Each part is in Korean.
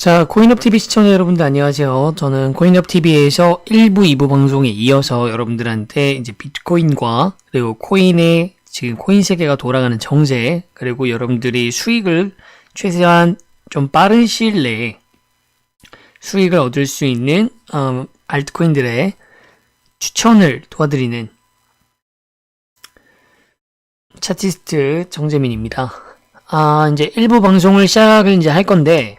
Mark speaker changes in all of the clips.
Speaker 1: 자, 코인업TV 시청자 여러분들 안녕하세요. 저는 코인업TV에서 1부, 2부 방송에 이어서 여러분들한테 이제 비트코인과 그리고 코인의 지금 코인 세계가 돌아가는 정세, 그리고 여러분들이 수익을 최대한 좀 빠른 시일 내에 수익을 얻을 수 있는 알트코인들의 추천을 도와드리는 차티스트 정재민입니다. 이제 1부 방송을 시작을 이제 할 건데,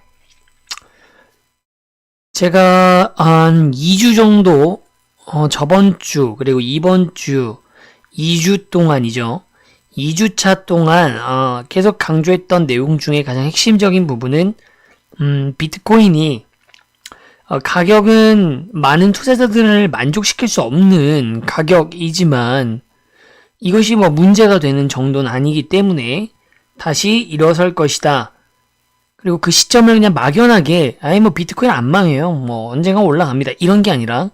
Speaker 1: 제가 한 2주 정도, 저번 주, 그리고 이번 주, 2주 동안이죠. 2주차 동안, 계속 강조했던 내용 중에 가장 핵심적인 부분은, 비트코인이, 가격은 많은 투자자들을 만족시킬 수 없는 가격이지만, 이것이 뭐 문제가 되는 정도는 아니기 때문에, 다시 일어설 것이다. 그리고 그 시점을 그냥 막연하게 뭐 비트코인 안 망해요, 뭐 언젠가 올라갑니다, 이런 게 아니라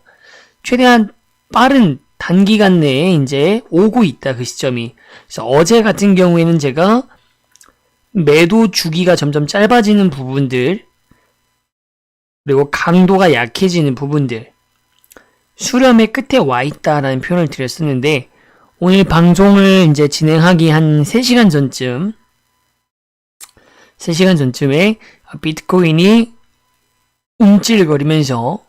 Speaker 1: 최대한 빠른 단기간 내에 이제 오고 있다, 그 시점이. 그래서 어제 같은 경우에는 제가 매도 주기가 점점 짧아지는 부분들, 그리고 강도가 약해지는 부분들, 수렴의 끝에 와 있다라는 표현을 드렸었는데, 오늘 방송을 이제 진행하기 한 3시간 전쯤 3시간 전쯤에 비트코인이 움찔거리면서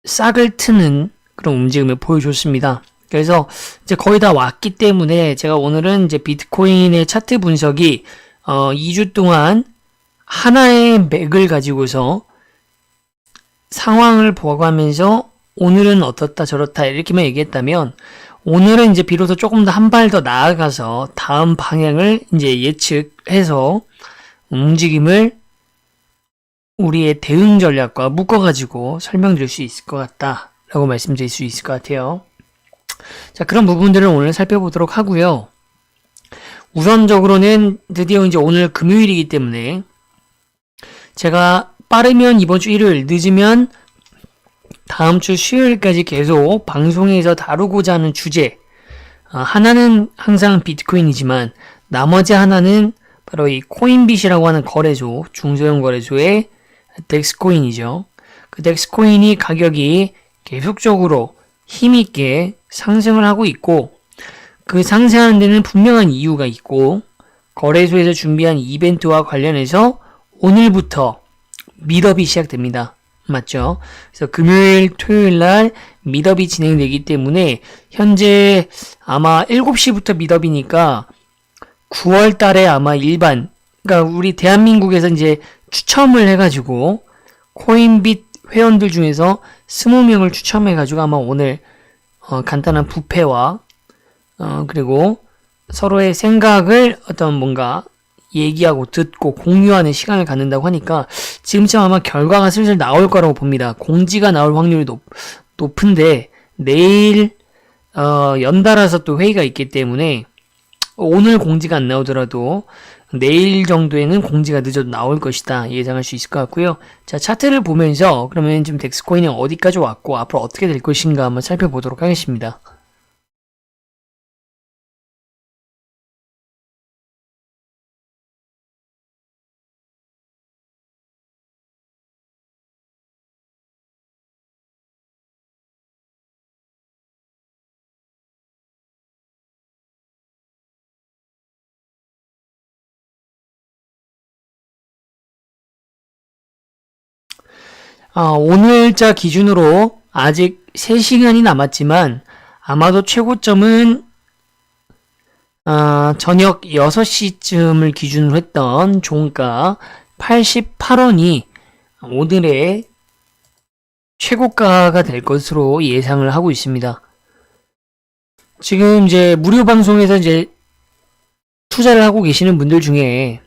Speaker 1: 싹을 트는 그런 움직임을 보여줬습니다. 그래서 이제 거의 다 왔기 때문에 제가 오늘은 이제 비트코인의 차트 분석이 2주 동안 하나의 맥을 가지고서 상황을 보고하면서 오늘은 어떻다 저렇다 이렇게만 얘기했다면, 오늘은 이제 비로소 조금 더 한 발 더 나아가서 다음 방향을 이제 예측해서 움직임을 우리의 대응 전략과 묶어가지고 설명드릴 수 있을 것 같다라고 말씀드릴 수 있을 것 같아요. 자, 그런 부분들을 오늘 살펴보도록 하고요. 우선적으로는 드디어 이제 오늘 금요일이기 때문에 제가 빠르면 이번 주 일요일, 늦으면 다음 주 수요일까지 계속 방송에서 다루고자 하는 주제, 하나는 항상 비트코인이지만 나머지 하나는 바로 이 코인빗이라고 하는 거래소, 중소형 거래소의 덱스코인이죠. 그 덱스코인이 가격이 계속적으로 힘있게 상승을 하고 있고, 그 상승하는 데는 분명한 이유가 있고, 거래소에서 준비한 이벤트와 관련해서 오늘부터 미더비 시작됩니다. 맞죠? 그래서 금요일, 토요일 날 미더비 진행되기 때문에 현재 아마 7시부터 미더비니까 9월 달에 아마 그러니까 우리 대한민국에서 이제 추첨을 해가지고 코인빗 회원들 중에서 20명을 추첨해가지고 아마 오늘 간단한 부페와 그리고 서로의 생각을 어떤 뭔가 얘기하고 듣고 공유하는 시간을 갖는다고 하니까 지금쯤 아마 결과가 슬슬 나올 거라고 봅니다. 공지가 나올 확률이 높은데 내일 연달아서 또 회의가 있기 때문에 오늘 공지가 안 나오더라도 내일 정도에는 공지가 늦어도 나올 것이다 예상할 수 있을 것 같고요. 자, 차트를 보면서 그러면 지금 덱스코인이 어디까지 왔고 앞으로 어떻게 될 것인가 한번 살펴보도록 하겠습니다. 오늘자 기준으로 아직 3시간이 남았지만 아마도 최고점은 저녁 6시쯤을 기준으로 했던 종가 88원이 오늘의 최고가가 될 것으로 예상을 하고 있습니다. 지금 이제 무료 방송에서 이제 투자를 하고 계시는 분들 중에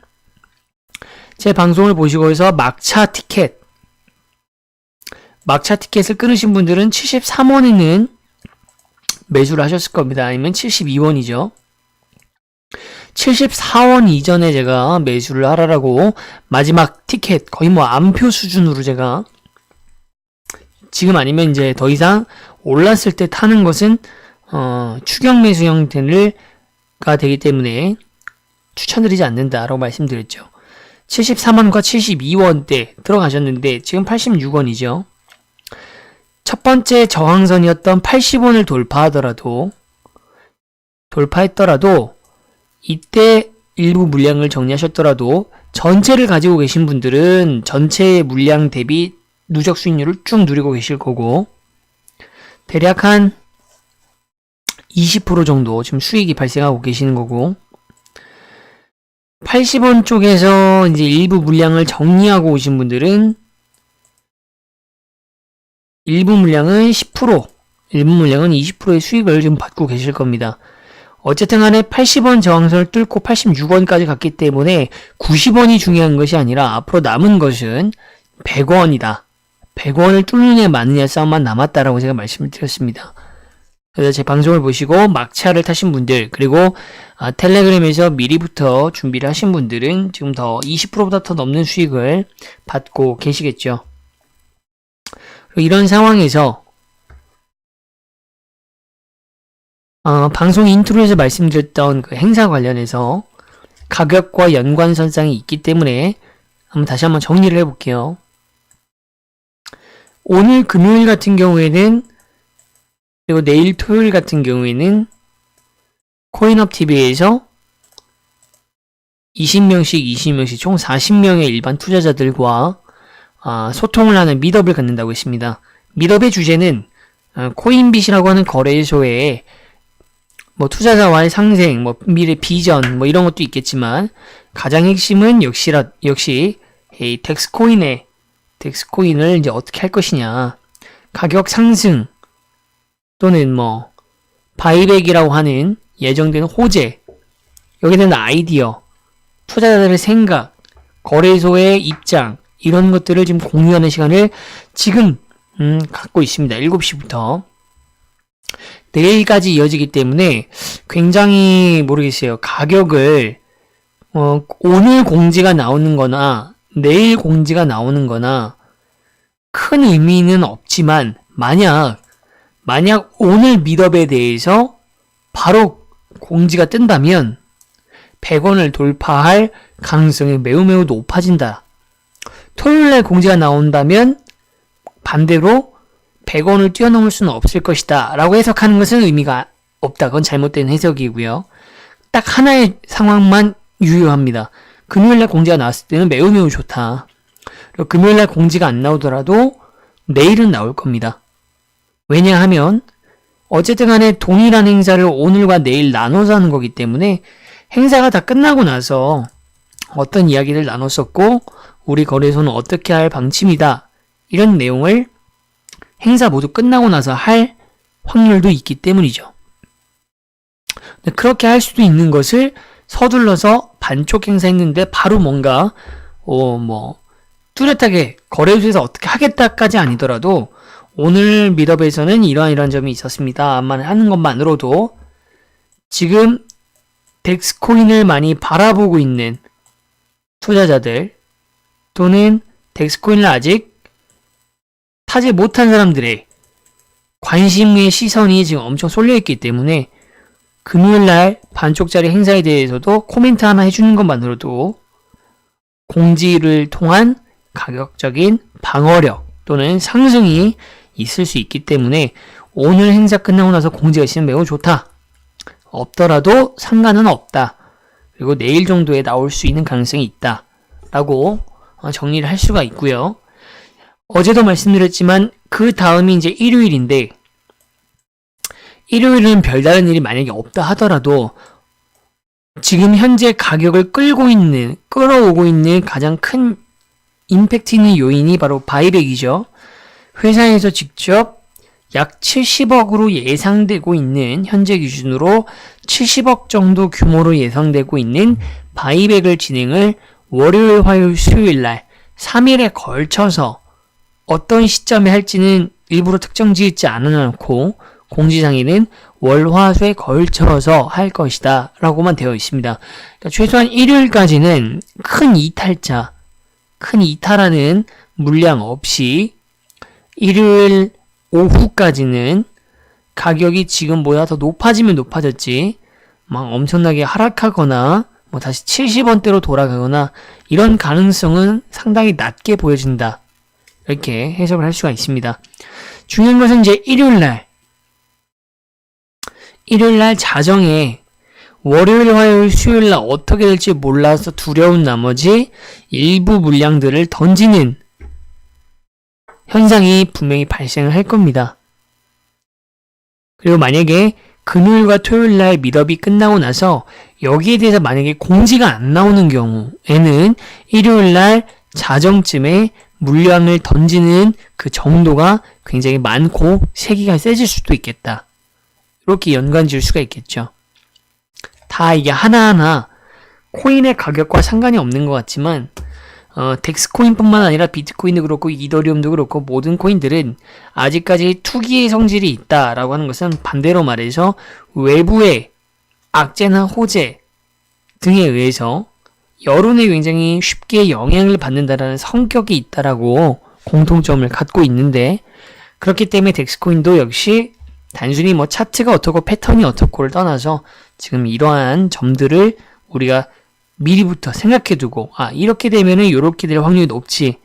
Speaker 1: 제 방송을 보시고 해서 막차 티켓을 끊으신 분들은 73원에는 매수를 하셨을 겁니다. 아니면 72원이죠. 74원 이전에 제가 매수를 하라라고 마지막 티켓, 거의 뭐 암표 수준으로 제가 지금 아니면 이제 더 이상 올랐을 때 타는 것은 추격 매수 형태가 되기 때문에 추천드리지 않는다라고 말씀드렸죠. 74원과 72원대 들어가셨는데 지금 86원이죠. 첫 번째 저항선이었던 80원을 돌파했더라도 이때 일부 물량을 정리하셨더라도 전체를 가지고 계신 분들은 전체 물량 대비 누적 수익률을 쭉 누리고 계실 거고 대략 한 20% 정도 지금 수익이 발생하고 계시는 거고 80원 쪽에서 이제 일부 물량을 정리하고 오신 분들은 일부 물량은 10%, 일부 물량은 20%의 수익을 지금 받고 계실 겁니다. 어쨌든 간에 80원 저항선을 뚫고 86원까지 갔기 때문에 90원이 중요한 것이 아니라 앞으로 남은 것은 100원이다. 100원을 뚫느냐 마느냐 싸움만 남았다라고 제가 말씀을 드렸습니다. 그래서 제 방송을 보시고 막차를 타신 분들 그리고 텔레그램에서 미리부터 준비를 하신 분들은 지금 더 20%보다 더 넘는 수익을 받고 계시겠죠. 이런 상황에서 방송 인트로에서 말씀드렸던 그 행사 관련해서 가격과 연관선상이 있기 때문에 다시 한번 정리를 해볼게요. 오늘 금요일 같은 경우에는 그리고 내일 토요일 같은 경우에는 코인업TV에서 20명씩 총 40명의 일반 투자자들과 소통을 하는 미더을 갖는다고 했습니다. 미더의 주제는 코인빗이라고 하는 거래소에 뭐 투자자와의 상생, 뭐 미래 비전, 뭐 이런 것도 있겠지만 가장 핵심은 역시 이 덱스코인을 이제 어떻게 할 것이냐, 가격 상승 또는 뭐 바이백이라고 하는 예정되는 호재, 여기에 대한 아이디어, 투자자들의 생각, 거래소의 입장 이런 것들을 지금 공유하는 시간을 지금 갖고 있습니다. 7시부터 내일까지 이어지기 때문에 굉장히 모르겠어요. 가격을 오늘 공지가 나오는 거나 내일 공지가 나오는 거나 큰 의미는 없지만 만약 오늘 미더에 대해서 바로 공지가 뜬다면 100원을 돌파할 가능성이 매우 높아진다. 토요일날 공지가 나온다면 반대로 100원을 뛰어넘을 수는 없을 것이다 라고 해석하는 것은 의미가 없다. 그건 잘못된 해석이고요. 딱 하나의 상황만 유효합니다. 금요일날 공지가 나왔을 때는 매우 좋다. 그리고 금요일날 공지가 안 나오더라도 내일은 나올 겁니다. 왜냐하면 어쨌든 간에 동일한 행사를 오늘과 내일 나눠서 하는 거기 때문에 행사가 다 끝나고 나서 어떤 이야기를 나눴었고 우리 거래소는 어떻게 할 방침이다 이런 내용을 행사 모두 끝나고 나서 할 확률도 있기 때문이죠. 그렇게 할 수도 있는 것을 서둘러서 반쪽 행사 했는데 바로 뭔가 뚜렷하게 거래소에서 어떻게 하겠다까지 아니더라도 오늘 미더에서는 이러한 점이 있었습니다만 하는 것만으로도 지금 덱스코인을 많이 바라보고 있는 투자자들 또는 덱스코인을 아직 타지 못한 사람들의 관심의 시선이 지금 엄청 쏠려있기 때문에 금요일날 반쪽짜리 행사에 대해서도 코멘트 하나 해주는 것만으로도 공지를 통한 가격적인 방어력 또는 상승이 있을 수 있기 때문에 오늘 행사 끝나고 나서 공지가 있으면 매우 좋다. 없더라도 상관은 없다. 그리고 내일 정도에 나올 수 있는 가능성이 있다. 라고 정리를 할 수가 있고요. 어제도 말씀드렸지만 그 다음이 이제 일요일인데 일요일은 별다른 일이 만약에 없다 하더라도 지금 현재 가격을 끌어오고 있는 가장 큰 임팩트 있는 요인이 바로 바이백이죠. 회사에서 직접 약 70억으로 예상되고 있는 현재 기준으로 70억 정도 규모로 예상되고 있는 바이백을 진행을 월요일, 화요일, 수요일 날 3일에 걸쳐서 어떤 시점에 할지는 일부러 특정 지지 않아놓고 공지상에는 월, 화, 수에 걸쳐서 할 것이다 라고만 되어 있습니다. 그러니까 최소한 일요일까지는 큰 이탈하는 물량 없이 일요일 오후까지는 가격이 지금보다 더 높아지면 높아졌지 막 엄청나게 하락하거나 다시 70원대로 돌아가거나 이런 가능성은 상당히 낮게 보여진다. 이렇게 해석을 할 수가 있습니다. 중요한 것은 이제 일요일날 자정에 월요일, 화요일, 수요일날 어떻게 될지 몰라서 두려운 나머지 일부 물량들을 던지는 현상이 분명히 발생을 할 겁니다. 그리고 만약에 금요일과 토요일날 미더비 끝나고 나서 여기에 대해서 만약에 공지가 안 나오는 경우에는 일요일날 자정쯤에 물량을 던지는 그 정도가 굉장히 많고 세기가 세질 수도 있겠다. 이렇게 연관 지을 수가 있겠죠. 다 이게 하나하나 코인의 가격과 상관이 없는 것 같지만 덱스코인뿐만 아니라 비트코인도 그렇고 이더리움도 그렇고 모든 코인들은 아직까지 투기의 성질이 있다라고 하는 것은 반대로 말해서 외부의 악재나 호재 등에 의해서 여론에 굉장히 쉽게 영향을 받는다라는 성격이 있다라고 공통점을 갖고 있는데, 그렇기 때문에 덱스코인도 역시 단순히 뭐 차트가 어떻고 패턴이 어떻고를 떠나서 지금 이러한 점들을 우리가 미리부터 생각해두고 이렇게 되면은 이렇게 될 확률이 높지,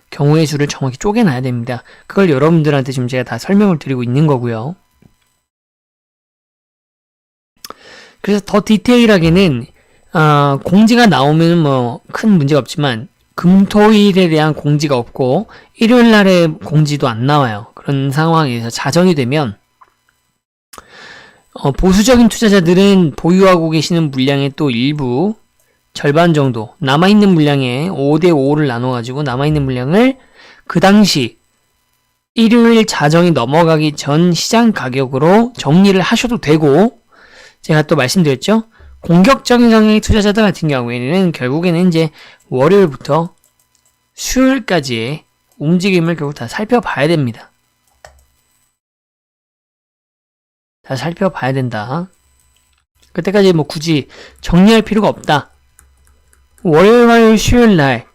Speaker 1: 경우의 수를 정확히 쪼개놔야 됩니다. 그걸 여러분들한테 지금 제가 다 설명을 드리고 있는 거고요. 그래서 더 디테일하게는 공지가 나오면 뭐 큰 문제가 없지만 금토일에 대한 공지가 없고 일요일 날에 공지도 안 나와요. 그런 상황에서 자정이 되면 보수적인 투자자들은 보유하고 계시는 물량의 또 일부 절반 정도 남아있는 물량에 5대5를 나눠가지고 남아있는 물량을 그 당시 일요일 자정이 넘어가기 전 시장 가격으로 정리를 하셔도 되고, 제가 또 말씀드렸죠. 공격적인 성향의 투자자들 같은 경우에는 결국에는 이제 월요일부터 수요일까지의 움직임을 결국 다 살펴봐야 됩니다. 다 살펴봐야 된다. 그때까지 뭐 굳이 정리할 필요가 없다. 월요일, 화요일, 수요일 날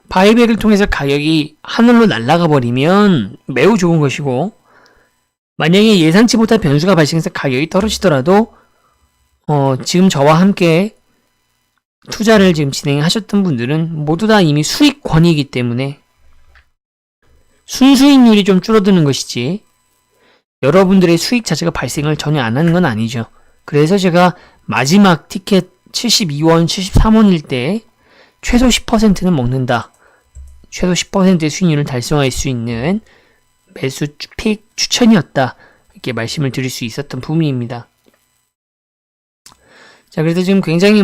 Speaker 1: 바이백을 통해서 가격이 하늘로 날아가 버리면 매우 좋은 것이고, 만약에 예상치 못한 변수가 발생해서 가격이 떨어지더라도 지금 저와 함께 투자를 지금 진행하셨던 분들은 모두 다 이미 수익권이기 때문에 순수익률이 좀 줄어드는 것이지 여러분들의 수익 자체가 발생을 전혀 안 하는 건 아니죠. 그래서 제가 마지막 티켓 72원, 73원일 때 최소 10%는 먹는다. 최소 10%의 수익률을 달성할 수 있는 매수 픽 추천이었다. 이렇게 말씀을 드릴 수 있었던 부분입니다. 자, 그래서 지금 굉장히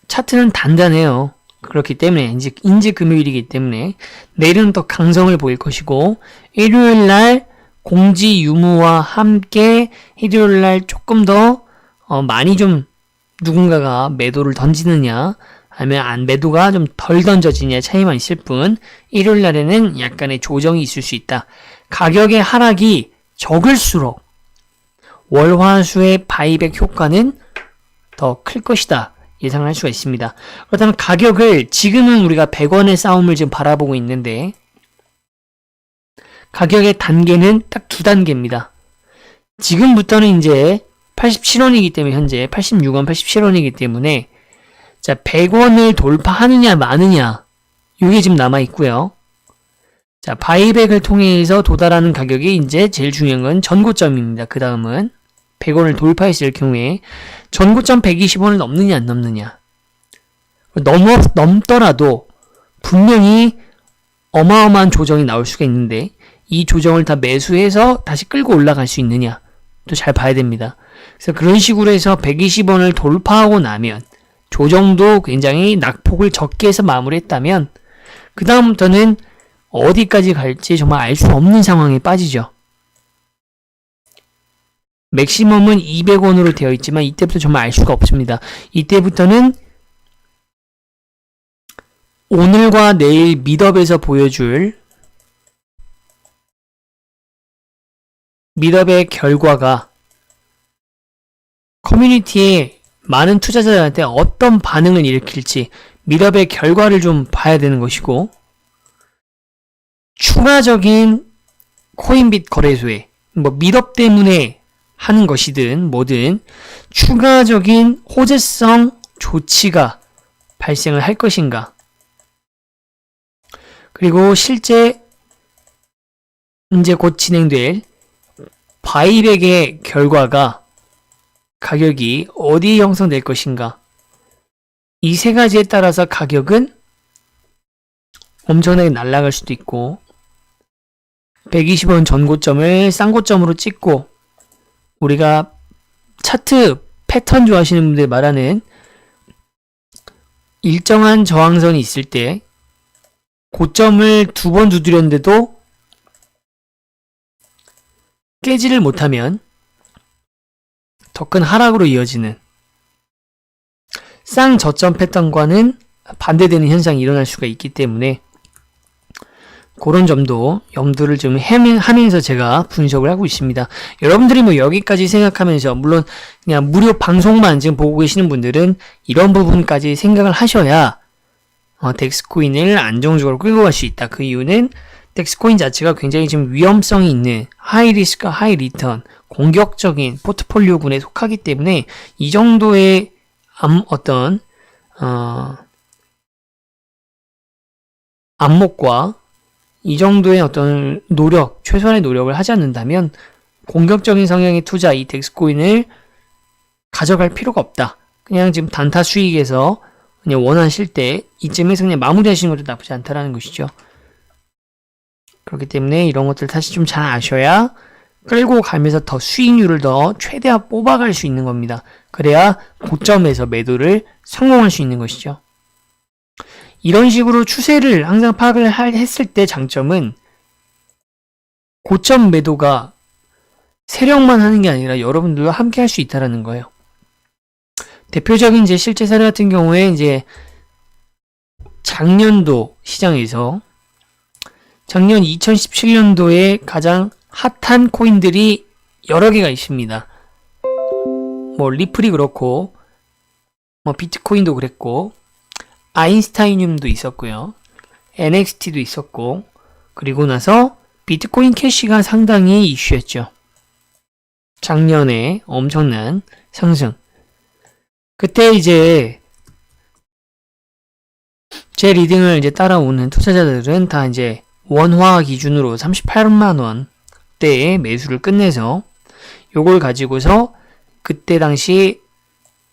Speaker 1: 차트는 단단해요. 그렇기 때문에 이제 금요일이기 때문에 내일은 더 강성을 보일 것이고, 일요일 날 공지 유무와 함께 일요일 날 조금 더 많이 좀 누군가가 매도를 던지느냐 아니면 매도가 좀 덜 던져지냐 차이만 있을 뿐, 일요일 날에는 약간의 조정이 있을 수 있다. 가격의 하락이 적을수록 월화수의 바이백 효과는 더 클 것이다 예상을 할 수가 있습니다. 그렇다면 가격을 지금은 우리가 100원의 싸움을 지금 바라보고 있는데, 가격의 단계는 딱 두 단계입니다. 지금부터는 이제 87원이기 때문에 현재 86원, 87원이기 때문에 자 100원을 돌파하느냐 마느냐 이게 지금 남아 있고요. 자 바이백을 통해서 도달하는 가격이 이제 제일 중요한 건 전고점입니다. 그 다음은 100원을 돌파했을 경우에 전고점 120원을 넘느냐 안 넘느냐, 넘더라도 분명히 어마어마한 조정이 나올 수가 있는데 이 조정을 다 매수해서 다시 끌고 올라갈 수 있느냐 또 잘 봐야 됩니다. 그래서 그런 식으로 해서 120원을 돌파하고 나면 조정도 굉장히 낙폭을 적게 해서 마무리했다면 그 다음부터는 어디까지 갈지 정말 알 수 없는 상황에 빠지죠. 맥시멈은 200원으로 되어 있지만 이때부터 정말 알 수가 없습니다. 이때부터는 오늘과 내일 미더업에서 보여줄 미더업의 결과가 커뮤니티에 많은 투자자들한테 어떤 반응을 일으킬지 미더업의 결과를 좀 봐야 되는 것이고, 추가적인 코인빗 거래소에 미더업 때문에 하는 것이든 뭐든 추가적인 호재성 조치가 발생을 할 것인가. 그리고 실제 이제 곧 진행될 바이백의 결과가 가격이 어디에 형성될 것인가. 이 세 가지에 따라서 가격은 엄청나게 날아갈 수도 있고 120원 전고점을 쌍고점으로 찍고 우리가 차트 패턴 좋아하시는 분들 말하는 일정한 저항선이 있을 때 고점을 2번 두드렸는데도 깨지를 못하면 더 큰 하락으로 이어지는 쌍저점 패턴과는 반대되는 현상이 일어날 수가 있기 때문에 그런 점도 염두를 좀 하면서 제가 분석을 하고 있습니다. 여러분들이 뭐 여기까지 생각하면서 물론 그냥 무료 방송만 지금 보고 계시는 분들은 이런 부분까지 생각을 하셔야 덱스코인을 안정적으로 끌고 갈 수 있다. 그 이유는 덱스코인 자체가 굉장히 좀 위험성이 있는 하이 리스크 하이 리턴 공격적인 포트폴리오군에 속하기 때문에 이 정도의 어떤 안목과 이 정도의 어떤 노력, 최소한의 노력을 하지 않는다면 공격적인 성향의 투자 이 덱스코인을 가져갈 필요가 없다. 그냥 지금 단타 수익에서 그냥 원하실 때 이쯤에서 그냥 마무리하시는 것도 나쁘지 않다라는 것이죠. 그렇기 때문에 이런 것들 다시 좀 잘 아셔야 끌고 가면서 더 수익률을 더 최대한 뽑아갈 수 있는 겁니다. 그래야 고점에서 매도를 성공할 수 있는 것이죠. 이런 식으로 추세를 항상 파악을 했을 때 장점은 고점 매도가 세력만 하는 게 아니라 여러분들도 함께 할 수 있다는 거예요. 대표적인 이제 실제 사례 같은 경우에 이제 작년도 시장에서 작년 2017년도에 가장 핫한 코인들이 여러 개가 있습니다. 뭐 리플이 그렇고 뭐 비트코인도 그랬고 아인스타이늄도 있었고요. NXT도 있었고 그리고 나서 비트코인 캐시가 상당히 이슈였죠. 작년에 엄청난 상승. 그때 이제 제 리딩을 이제 따라오는 투자자들은 다 이제 원화 기준으로 38만 원대의 매수를 끝내서 요걸 가지고서 그때 당시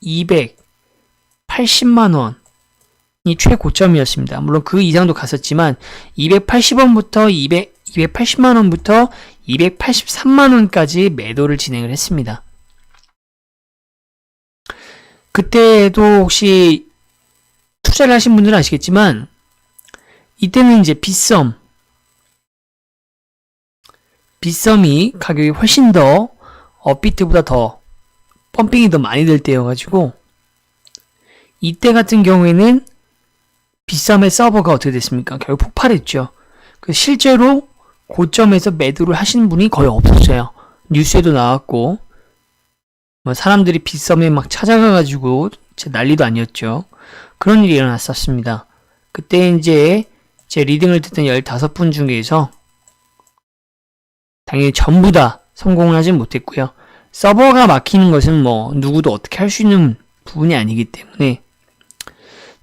Speaker 1: 280만 원이 최고점이었습니다. 물론 그 이상도 갔었지만 280원부터 280만 원부터 283만 원까지 매도를 진행을 했습니다. 그때도 혹시 투자를 하신 분들은 아시겠지만 이때는 이제 빗썸이 가격이 훨씬 더 업비트보다 더 펌핑이 더 많이 될 때여가지고 이때 같은 경우에는 빗썸의 서버가 어떻게 됐습니까? 결국 폭발했죠. 실제로 고점에서 매도를 하시는 분이 거의 없었어요. 뉴스에도 나왔고 사람들이 빗썸에 막 찾아가가지고 난리도 아니었죠. 그런 일이 일어났었습니다. 그때 이제 제 리딩을 듣던 15분 중에서 당연히 전부 다 성공을 하진 못했고요. 서버가 막히는 것은 뭐 누구도 어떻게 할 수 있는 부분이 아니기 때문에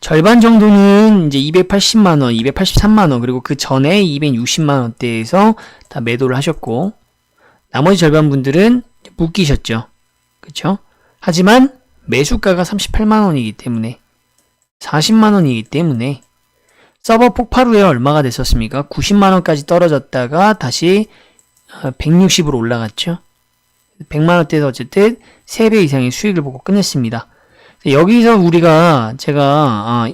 Speaker 1: 절반 정도는 이제 280만원, 283만원 그리고 그 전에 260만원대에서 다 매도를 하셨고 나머지 절반 분들은 묶이셨죠. 그쵸? 하지만 매수가가 38만원이기 때문에 40만원이기 때문에 서버 폭발 후에 얼마가 됐었습니까? 90만원까지 떨어졌다가 다시 160으로 올라갔죠. 100만원대에서 어쨌든 3배 이상의 수익을 보고 끝냈습니다. 여기서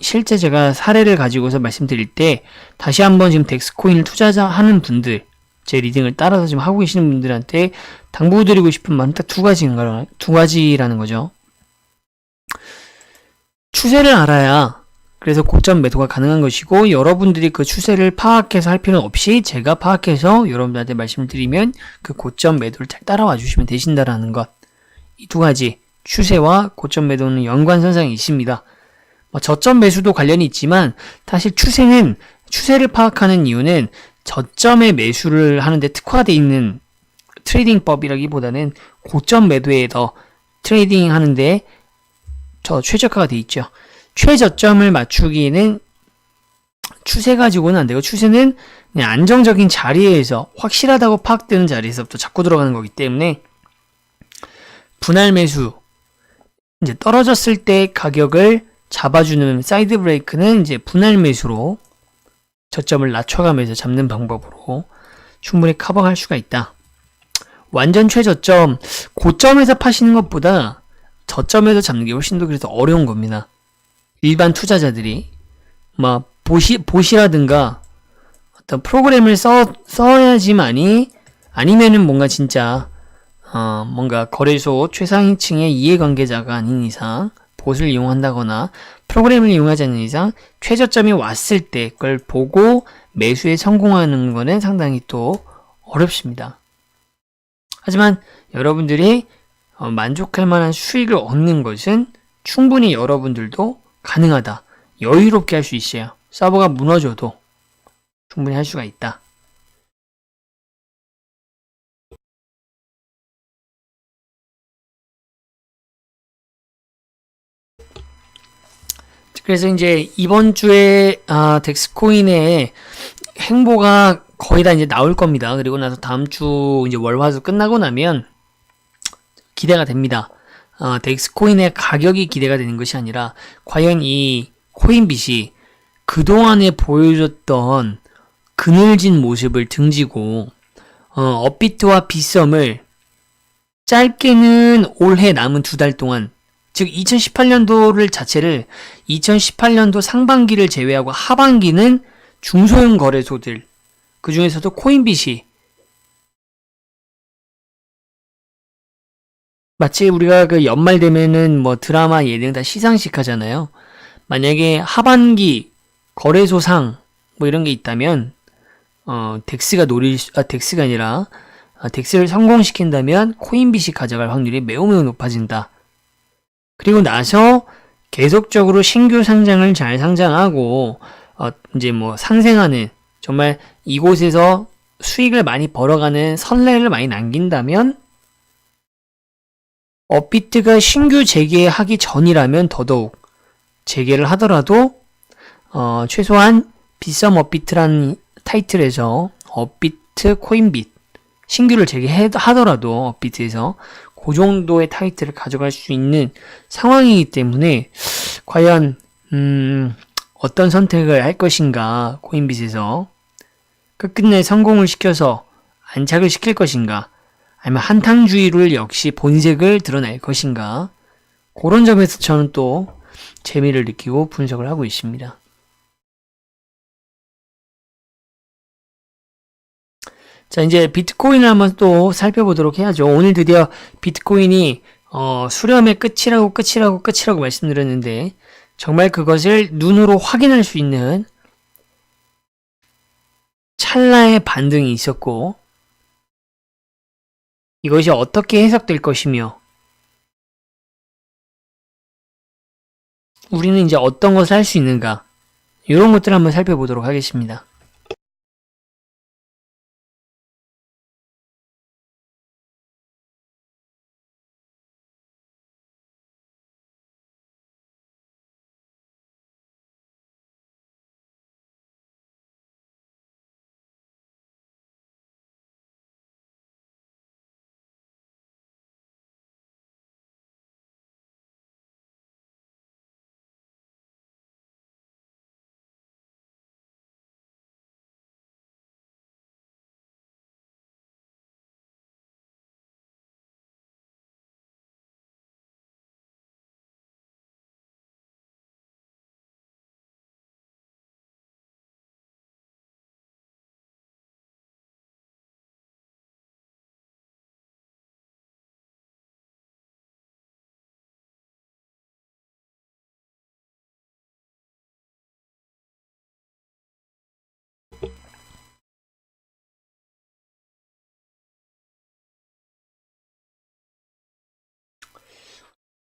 Speaker 1: 실제 제가 사례를 가지고서 말씀드릴 때 다시 한번 지금 덱스코인을 투자하는 분들 제 리딩을 따라서 지금 하고 계시는 분들한테 당부드리고 싶은 말은 딱 두 가지라는 거죠. 추세를 알아야 그래서 고점 매도가 가능한 것이고 여러분들이 그 추세를 파악해서 할 필요는 없이 제가 파악해서 여러분들한테 말씀을 드리면 그 고점 매도를 잘 따라와 주시면 되신다라는 것. 이 두 가지 추세와 고점 매도는 연관선상이 있습니다. 저점 매수도 관련이 있지만 사실 추세를 파악하는 이유는 저점의 매수를 하는데 특화되어 있는 트레이딩법이라기보다는 고점 매도에 더 트레이딩 하는데 더 최적화가 되어 있죠. 최저점을 맞추기에는 추세 가지고는 안 되고, 추세는 그냥 안정적인 자리에서 확실하다고 파악되는 자리에서부터 자꾸 들어가는 거기 때문에 분할 매수, 이제 떨어졌을 때 가격을 잡아주는 사이드 브레이크는 이제 분할 매수로 저점을 낮춰가면서 잡는 방법으로 충분히 커버할 수가 있다. 완전 최저점, 고점에서 파시는 것보다 저점에서 잡는 게 훨씬 더 그래서 어려운 겁니다. 일반 투자자들이 막 보시라든가 어떤 프로그램을 써야지만이, 아니면은 뭔가 진짜 뭔가 거래소 최상위층의 이해관계자가 아닌 이상, 봇을 이용한다거나 프로그램을 이용하지 않는 이상 최저점이 왔을 때 그걸 보고 매수에 성공하는 거는 상당히 또 어렵습니다. 하지만 여러분들이 만족할 만한 수익을 얻는 것은 충분히 여러분들도 가능하다. 여유롭게 할 수 있어요. 서버가 무너져도 충분히 할 수가 있다. 그래서 이제 이번 주에 덱스코인의 행보가 거의 다 이제 나올 겁니다. 그리고 나서 다음 주 이제 월화수 끝나고 나면 기대가 됩니다. 덱스코인의 가격이 기대가 되는 것이 아니라 과연 이 코인빗이 그동안에 보여줬던 그늘진 모습을 등지고 업비트와 빗썸을 짧게는 올해 남은 2달 동안, 즉 2018년도를 자체를 2018년도 상반기를 제외하고 하반기는 중소형 거래소들, 그 중에서도 코인빗이 마치 우리가 그 연말 되면은 뭐 드라마 예능 다 시상식 하잖아요. 만약에 하반기 거래소상 뭐 이런 게 있다면 덱스가 아니라 덱스를 성공시킨다면 코인빗이 가져갈 확률이 매우 높아진다. 그리고 나서 계속적으로 신규 상장을 잘 상장하고 이제 뭐 상생하는, 정말 이곳에서 수익을 많이 벌어가는 선례를 많이 남긴다면, 업비트가 신규 재개하기 전이라면 더더욱, 재개를 하더라도 최소한 빗썸 업비트라는 타이틀에서 업비트 코인빗 신규를 재개하더라도 업비트에서 그 정도의 타이틀을 가져갈 수 있는 상황이기 때문에 과연 어떤 선택을 할 것인가, 코인빗에서 끝끝내 성공을 시켜서 안착을 시킬 것인가, 아니면 한탕주의를 역시 본색을 드러낼 것인가, 그런 점에서 저는 또 재미를 느끼고 분석을 하고 있습니다. 자, 이제 비트코인을 한번 또 살펴보도록 해야죠. 오늘 드디어 비트코인이 수렴의 끝이라고 말씀드렸는데, 정말 그것을 눈으로 확인할 수 있는 찰나의 반등이 있었고, 이것이 어떻게 해석될 것이며, 우리는 이제 어떤 것을 할 수 있는가, 이런 것들을 한번 살펴보도록 하겠습니다.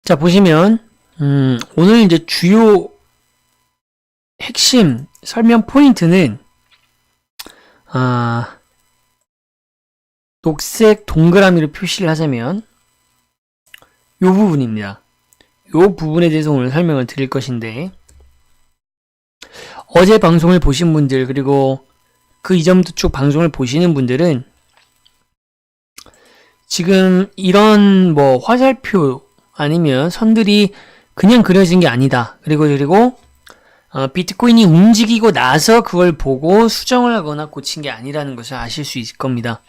Speaker 1: 자, 보시면 오늘 이제 주요 핵심 설명 포인트는 녹색 동그라미로 표시를 하자면 이 부분입니다. 이 부분에 대해서 오늘 설명을 드릴 것인데, 어제 방송을 보신 분들, 그리고 그 이전부터 쭉 방송을 보시는 분들은 지금 이런 뭐 화살표 아니면 선들이 그냥 그려진 게 아니다. 그리고 비트코인이 움직이고 나서 그걸 보고 수정을 하거나 고친 게 아니라는 것을 아실 수 있을 겁니다.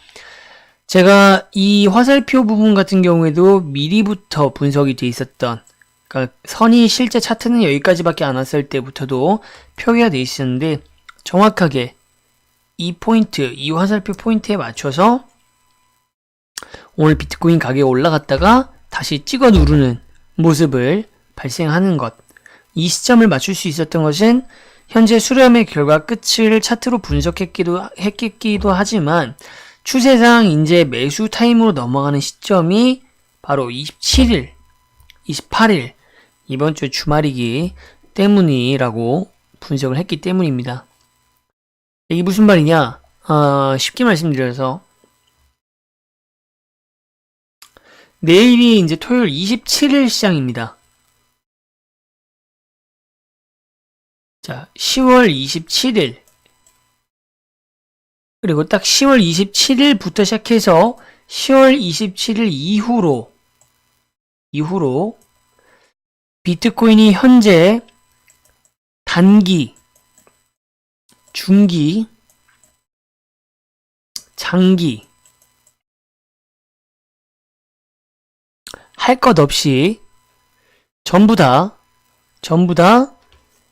Speaker 1: 제가 이 화살표 부분 같은 경우에도 미리부터 분석이 돼 있었던, 그러니까 선이 실제 차트는 여기까지밖에 안 왔을 때부터도 표기가 돼 있었는데 정확하게 이 포인트, 이 화살표 포인트에 맞춰서 오늘 비트코인 가격이 올라갔다가 다시 찍어 누르는 모습을 발생하는 것, 이 시점을 맞출 수 있었던 것은 현재 수렴의 결과 끝을 차트로 분석했기도 하지만 추세상 이제 매수 타임으로 넘어가는 시점이 바로 27일, 28일 이번 주 주말이기 때문이라고 분석을 했기 때문입니다. 이게 무슨 말이냐? 쉽게 말씀드려서 내일이 이제 토요일 27일 시장입니다. 자, 10월 27일. 그리고 딱 10월 27일부터 시작해서 10월 27일 이후로 비트코인이 현재 단기, 중기, 장기 할 것 없이 전부 다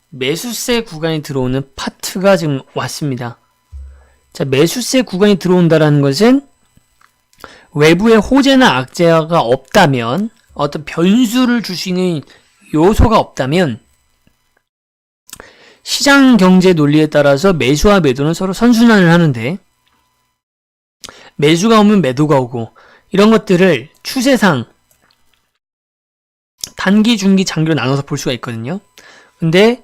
Speaker 1: 매수세 구간이 들어오는 파트가 지금 왔습니다. 자, 매수세 구간이 들어온다라는 것은 외부의 호재나 악재가 없다면, 어떤 변수를 줄 수 있는 요소가 없다면 시장 경제 논리에 따라서 매수와 매도는 서로 선순환을 하는데 매수가 오면 매도가 오고 이런 것들을 추세상 단기, 중기, 장기로 나눠서 볼 수가 있거든요. 근데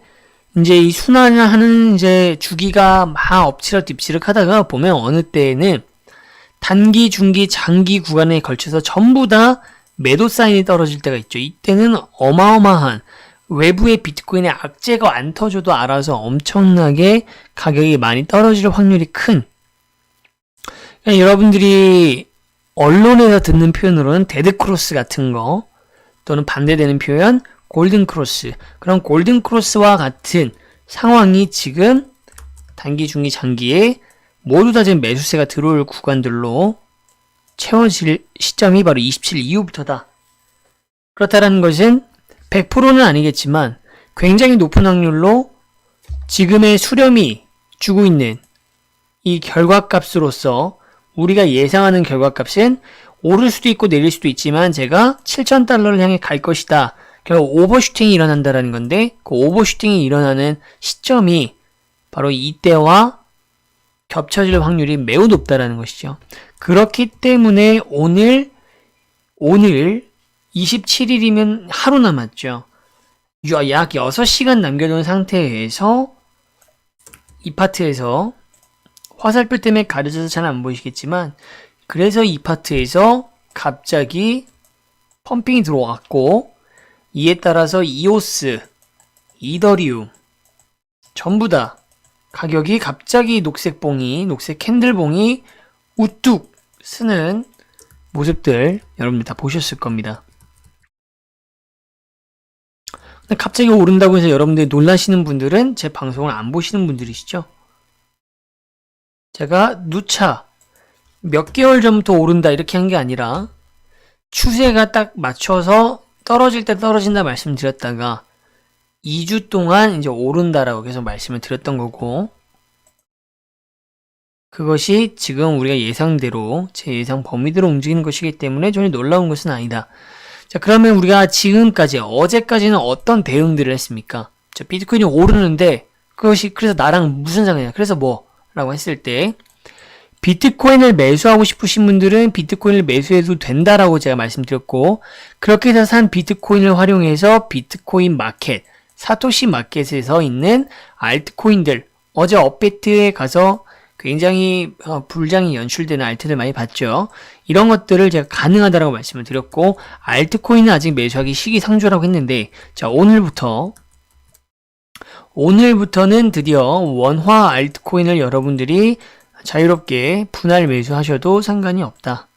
Speaker 1: 이제 이 순환을 하는 이제 주기가 막 엎치락 뒤치락 하다가 보면 어느 때에는 단기, 중기, 장기 구간에 걸쳐서 전부 다 매도 사인이 떨어질 때가 있죠. 이때는 어마어마한 외부의 비트코인의 악재가 안 터져도 알아서 엄청나게 가격이 많이 떨어질 확률이 큰, 그러니까 여러분들이 언론에서 듣는 표현으로는 데드크로스 같은 거, 또는 반대되는 표현 골든크로스, 그런 골든크로스와 같은 상황이 지금 단기, 중기, 장기에 모두 다 지금 매수세가 들어올 구간들로 채워질 시점이 바로 27일 이후부터다. 그렇다는 것은 100%는 아니겠지만 굉장히 높은 확률로 지금의 수렴이 주고 있는 이 결과값으로서 우리가 예상하는 결과값은 오를 수도 있고 내릴 수도 있지만 제가 7,000달러를 향해 갈 것이다. 결국 오버슈팅이 일어난다라는 건데 그 오버슈팅이 일어나는 시점이 바로 이때와 겹쳐질 확률이 매우 높다라는 것이죠. 그렇기 때문에 오늘 27일이면 하루 남았죠. 약 6시간 남겨둔 상태에서 이 파트에서 화살표 때문에 가려져서 잘 안 보이시겠지만 그래서 이 파트에서 갑자기 펌핑이 들어왔고 이에 따라서 이오스, 이더리움 전부 다 가격이 갑자기 녹색 캔들봉이 우뚝 쓰는 모습들 여러분들 다 보셨을 겁니다. 근데 갑자기 오른다고 해서 여러분들이 놀라시는 분들은 제 방송을 안 보시는 분들이시죠? 제가 누차 몇 개월 전부터 오른다 이렇게 한 게 아니라 추세가 딱 맞춰서 떨어질 때 떨어진다 말씀드렸다가 2주 동안 이제 오른다라고 계속 말씀을 드렸던 거고 그것이 지금 우리가 예상대로 제 예상 범위대로 움직이는 것이기 때문에 전혀 놀라운 것은 아니다. 자, 그러면 우리가 지금까지 어제까지는 어떤 대응들을 했습니까? 자, 비트코인이 오르는데 그것이 그래서 나랑 무슨 상관이야? 그래서 뭐? 라고 했을 때 비트코인을 매수하고 싶으신 분들은 비트코인을 매수해도 된다라고 제가 말씀드렸고 그렇게 해서 산 비트코인을 활용해서 비트코인 마켓, 사토시 마켓에서 있는 알트코인들 어제 업비트에 가서 굉장히 불장이 연출되는 알트들 많이 봤죠. 이런 것들을 제가 가능하다라고 말씀을 드렸고 오늘부터는 드디어 원화 알트코인을 여러분들이 자유롭게 분할 매수하셔도 상관이 없다.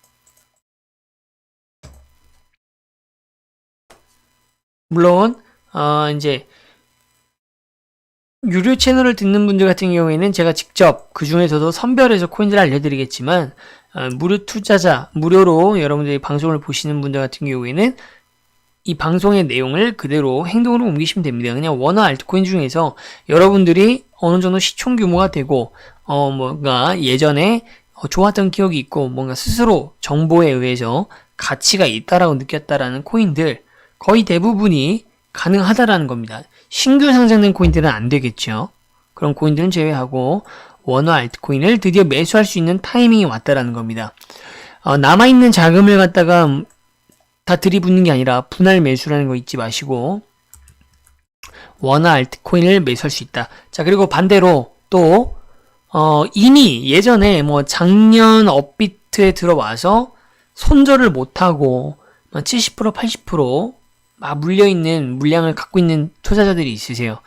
Speaker 1: 물론 이제 유료 채널을 듣는 분들 같은 경우에는 제가 직접 그 중에서도 선별해서 코인들을 알려드리겠지만 무료 투자자, 무료로 여러분들이 방송을 보시는 분들 같은 경우에는 이 방송의 내용을 그대로 행동으로 옮기시면 됩니다. 그냥 원화 알트코인 중에서 여러분들이 어느 정도 시총 규모가 되고 뭔가 예전에 좋았던 기억이 있고 뭔가 스스로 정보에 의해서 가치가 있다라고 느꼈다라는 코인들 거의 대부분이 가능하다라는 겁니다. 신규 상장된 코인들은 안 되겠죠. 그런 코인들은 제외하고 원화 알트코인을 드디어 매수할 수 있는 타이밍이 왔다라는 겁니다. 남아있는 자금을 갖다가 다 들이붓는 게 아니라 분할 매수라는 거 잊지 마시고 원화 알트코인을 매수할 수 있다. 자, 그리고 반대로 또 이미 예전에 뭐 작년 업비트에 들어와서 손절을 못하고 70% 80% 물려있는 물량을 갖고 있는 투자자들이 있으세요.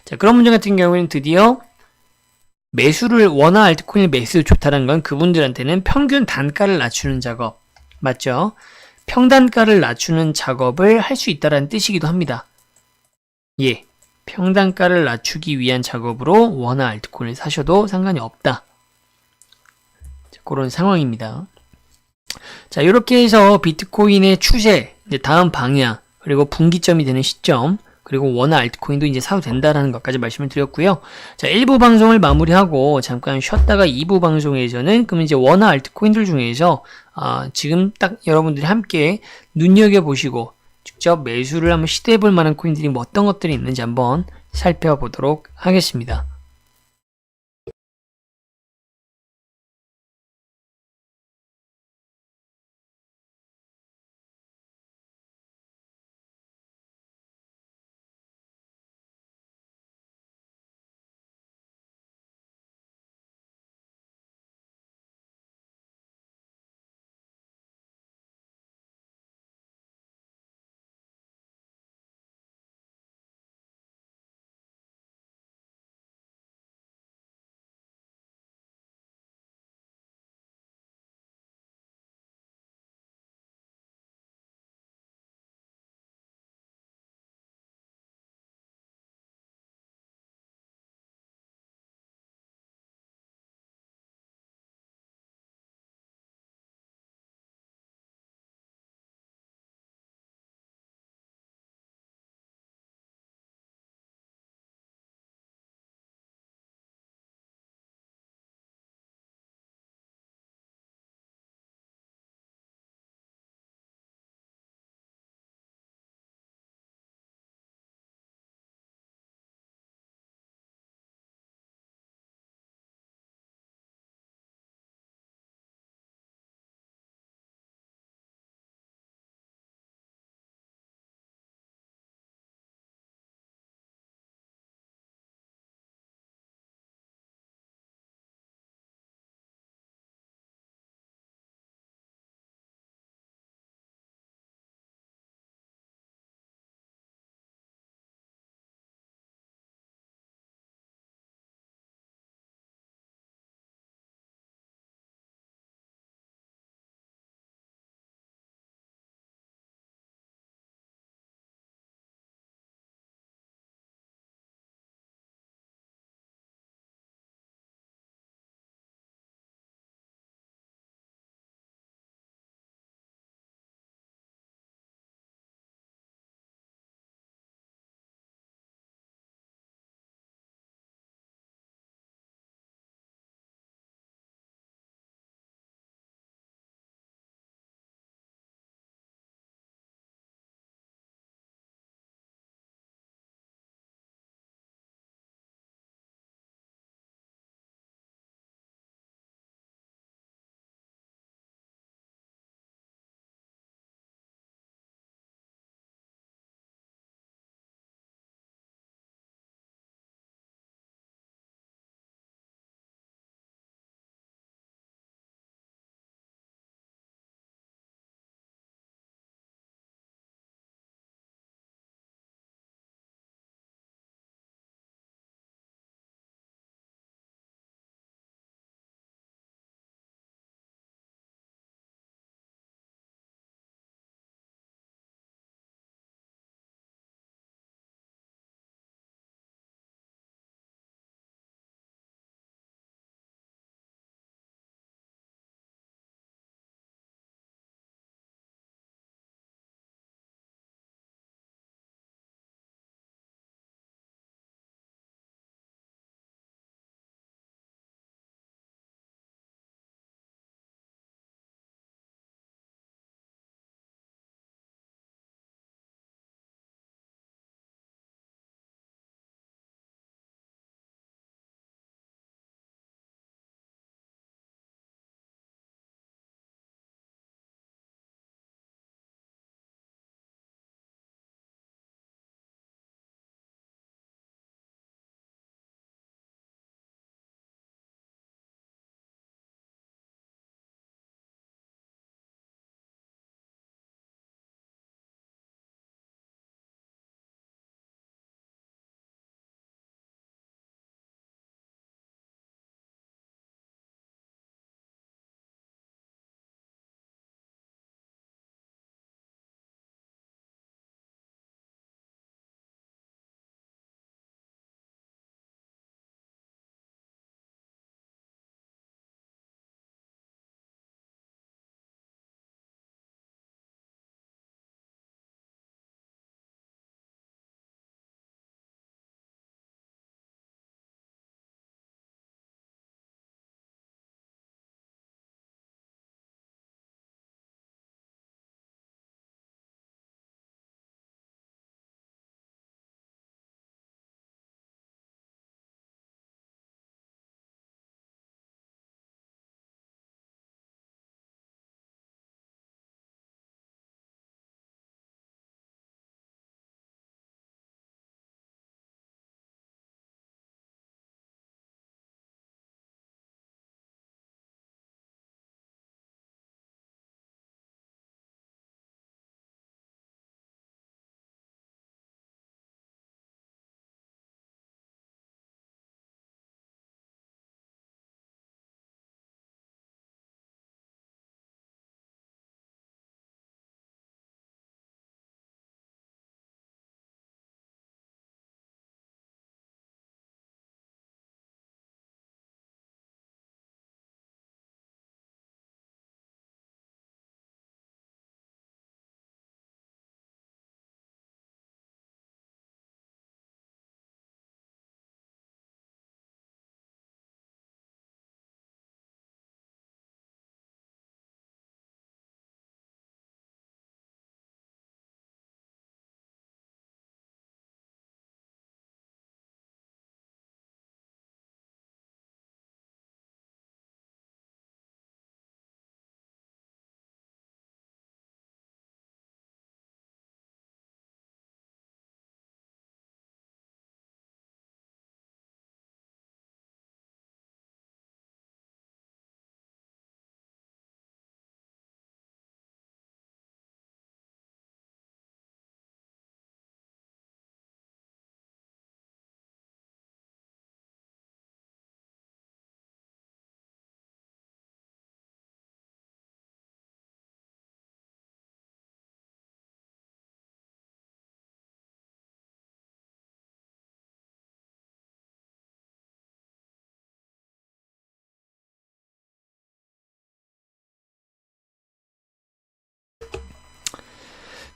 Speaker 1: 자, 그런 분들 같은 경우에는 드디어 매수를 원화 알트코인을 매수 좋다는 건 그분들한테는 평균 단가를 낮추는 작업 맞죠? 평단가를 낮추는 작업을 할 수 있다는 뜻이기도 합니다. 예, 평단가를 낮추기 위한 작업으로 원화 알트코인을 사셔도 상관이 없다. 자, 그런 상황입니다. 자, 이렇게 해서 비트코인의 추세, 이제 다음 방향, 그리고 분기점이 되는 시점, 그리고 원화 알트코인도 이제 사도 된다라는 것까지 말씀을 드렸고요. 자, 1부 방송을 마무리하고 잠깐 쉬었다가 2부 방송에서는 그럼 이제 원화 알트코인들 중에서 지금 딱 여러분들이 함께 눈여겨보시고 직접 매수를 한번 시도해볼 만한 코인들이 뭐 어떤 것들이 있는지 한번 살펴보도록 하겠습니다.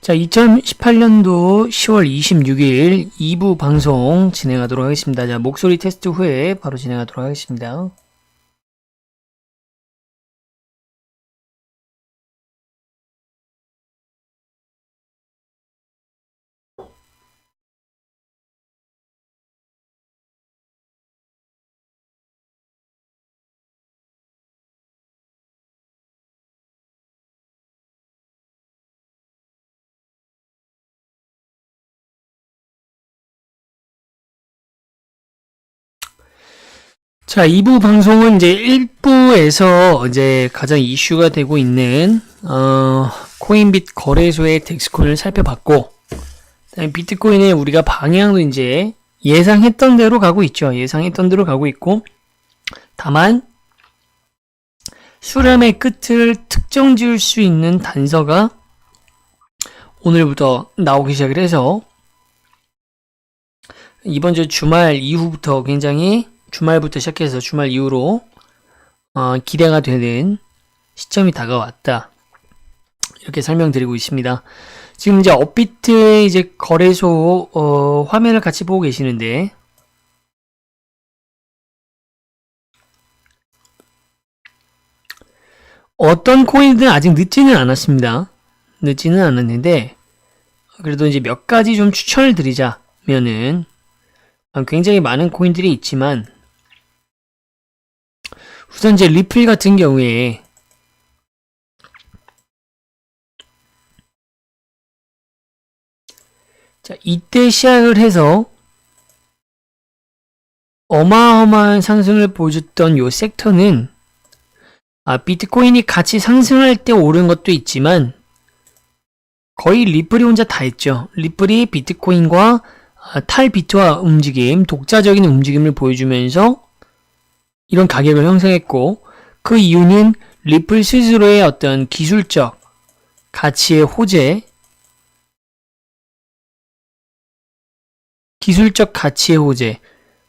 Speaker 1: 자, 2018년도 10월 26일 2부 방송 진행하도록 하겠습니다. 자, 목소리 테스트 후에 바로 진행하도록 하겠습니다. 자, 2부 방송은 이제 1부에서 이제 가장 이슈가 되고 있는, 코인빗 거래소의 덱스코인을 살펴봤고, 그다음에 비트코인의 우리가 방향도 이제 예상했던 대로 가고 있죠. 예상했던 대로 가고 있고, 다만, 수렴의 끝을 특정 지을 수 있는 단서가 오늘부터 나오기 시작을 해서, 이번 주 주말 이후부터 굉장히 주말부터 시작해서 주말 이후로 기대가 되는 시점이 다가왔다. 이렇게 설명드리고 있습니다. 지금 이제 업비트의 이제 거래소 화면을 같이 보고 계시는데 어떤 코인들은 아직 늦지는 않았습니다. 늦지는 않았는데 그래도 이제 몇 가지 좀 추천을 드리자면은 굉장히 많은 코인들이 있지만 우선 이제 리플 같은 경우에 자, 이때 시작을 해서 어마어마한 상승을 보여줬던 요 섹터는 비트코인이 같이 상승할 때 오른 것도 있지만 거의 리플이 혼자 다 했죠. 리플이 비트코인과 탈비트와 움직임, 독자적인 움직임을 보여주면서 이런 가격을 형성했고 그 이유는 리플 스스로의 어떤 기술적 가치의 호재,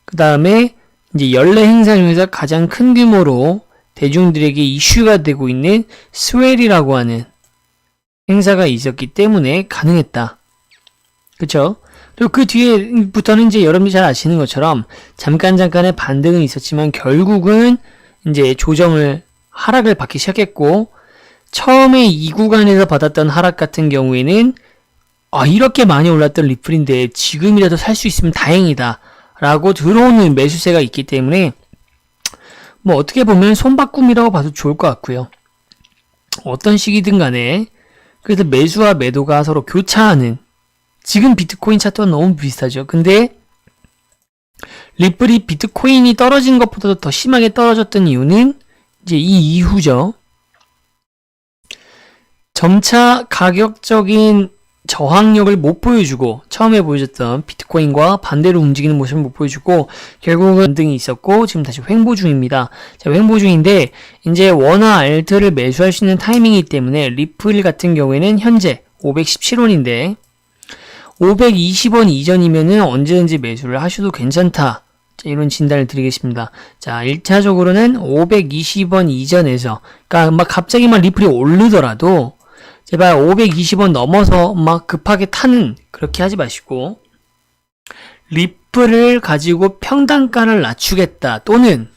Speaker 1: 그 다음에 이제 연례 행사 중에서 가장 큰 규모로 대중들에게 이슈가 되고 있는 스웰이라고 하는 행사가 있었기 때문에 가능했다. 그쵸? 그리고 그 뒤에부터는 이제 여러분들이 잘 아시는 것처럼 잠깐의 반등은 있었지만 결국은 이제 하락을 받기 시작했고 처음에 이 구간에서 받았던 하락 같은 경우에는 이렇게 많이 올랐던 리플인데 지금이라도 살 수 있으면 다행이다 라고 들어오는 매수세가 있기 때문에 뭐 어떻게 보면 손바꿈이라고 봐도 좋을 것 같고요. 어떤 시기든 간에 그래서 매수와 매도가 서로 교차하는 지금 비트코인 차트와 너무 비슷하죠. 근데 리플이 비트코인이 떨어진 것보다도 더 심하게 떨어졌던 이유는 이제 이 이후죠. 점차 가격적인 저항력을 못 보여주고 처음에 보여줬던 비트코인과 반대로 움직이는 모습을 못 보여주고 결국은 반등이 있었고 지금 다시 횡보 중입니다. 자, 횡보 중인데 이제 원화 알트를 매수할 수 있는 타이밍이기 때문에 리플 같은 경우에는 현재 517원인데 520원 이전이면은 언제든지 매수를 하셔도 괜찮다. 자, 이런 진단을 드리겠습니다. 자, 1차적으로는 520원 이전에서 그러니까 막 갑자기 막 리플이 오르더라도 제발 520원 넘어서 막 급하게 타는 그렇게 하지 마시고 리플을 가지고 평단가를 낮추겠다 또는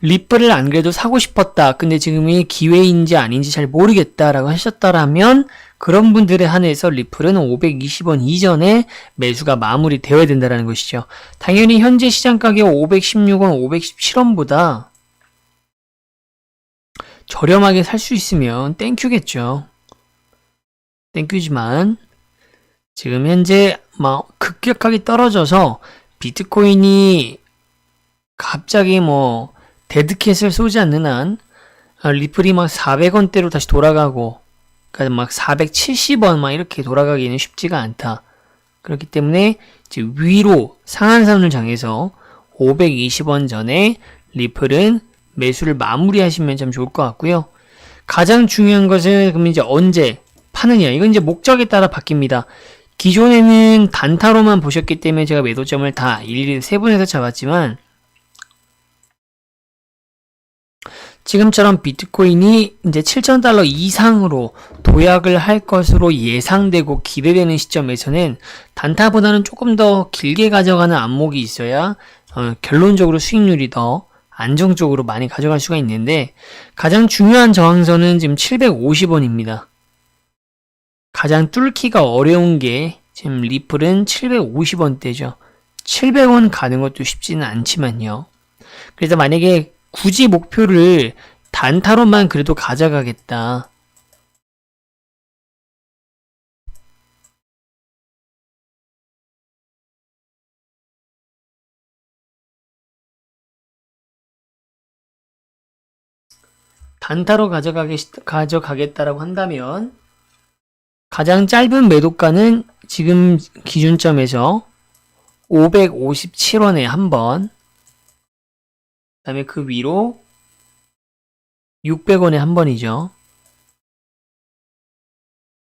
Speaker 1: 리플을 안 그래도 사고 싶었다 근데 지금이 기회인지 아닌지 잘 모르겠다라고 하셨다라면 그런 분들에 한해서 리플은 520원 이전에 매수가 마무리되어야 된다는 것이죠. 당연히 현재 시장 가격 516원, 517원보다 저렴하게 살 수 있으면 땡큐겠죠. 땡큐지만 지금 현재 막 급격하게 떨어져서 비트코인이 갑자기 뭐 데드캣을 쏘지 않는 한 리플이 막 400원대로 다시 돌아가고 그러니까 막 470원 막 이렇게 돌아가기는 쉽지가 않다. 그렇기 때문에 이제 위로 상한선을 향해서 520원 전에 리플은 매수를 마무리하시면 참 좋을 것 같고요. 가장 중요한 것은 그럼 이제 언제 파느냐. 이건 이제 목적에 따라 바뀝니다. 기존에는 단타로만 보셨기 때문에 제가 매도점을 다 일일이 세분해서 잡았지만 지금처럼 비트코인이 이제 $7,000 이상으로 도약을 할 것으로 예상되고 기대되는 시점에서는 단타보다는 조금 더 길게 가져가는 안목이 있어야 결론적으로 수익률이 더 안정적으로 많이 가져갈 수가 있는데, 가장 중요한 저항선은 지금 750원입니다. 가장 뚫기가 어려운 게 지금 리플은 750원대죠. 700원 가는 것도 쉽지는 않지만요. 그래서 만약에 굳이 목표를 단타로만 그래도 가져가겠다. 단타로 가져가겠다라고 한다면 가장 짧은 매도가는 지금 기준점에서 557원에 한 번, 그 다음에 그 위로 600원에 한 번이죠.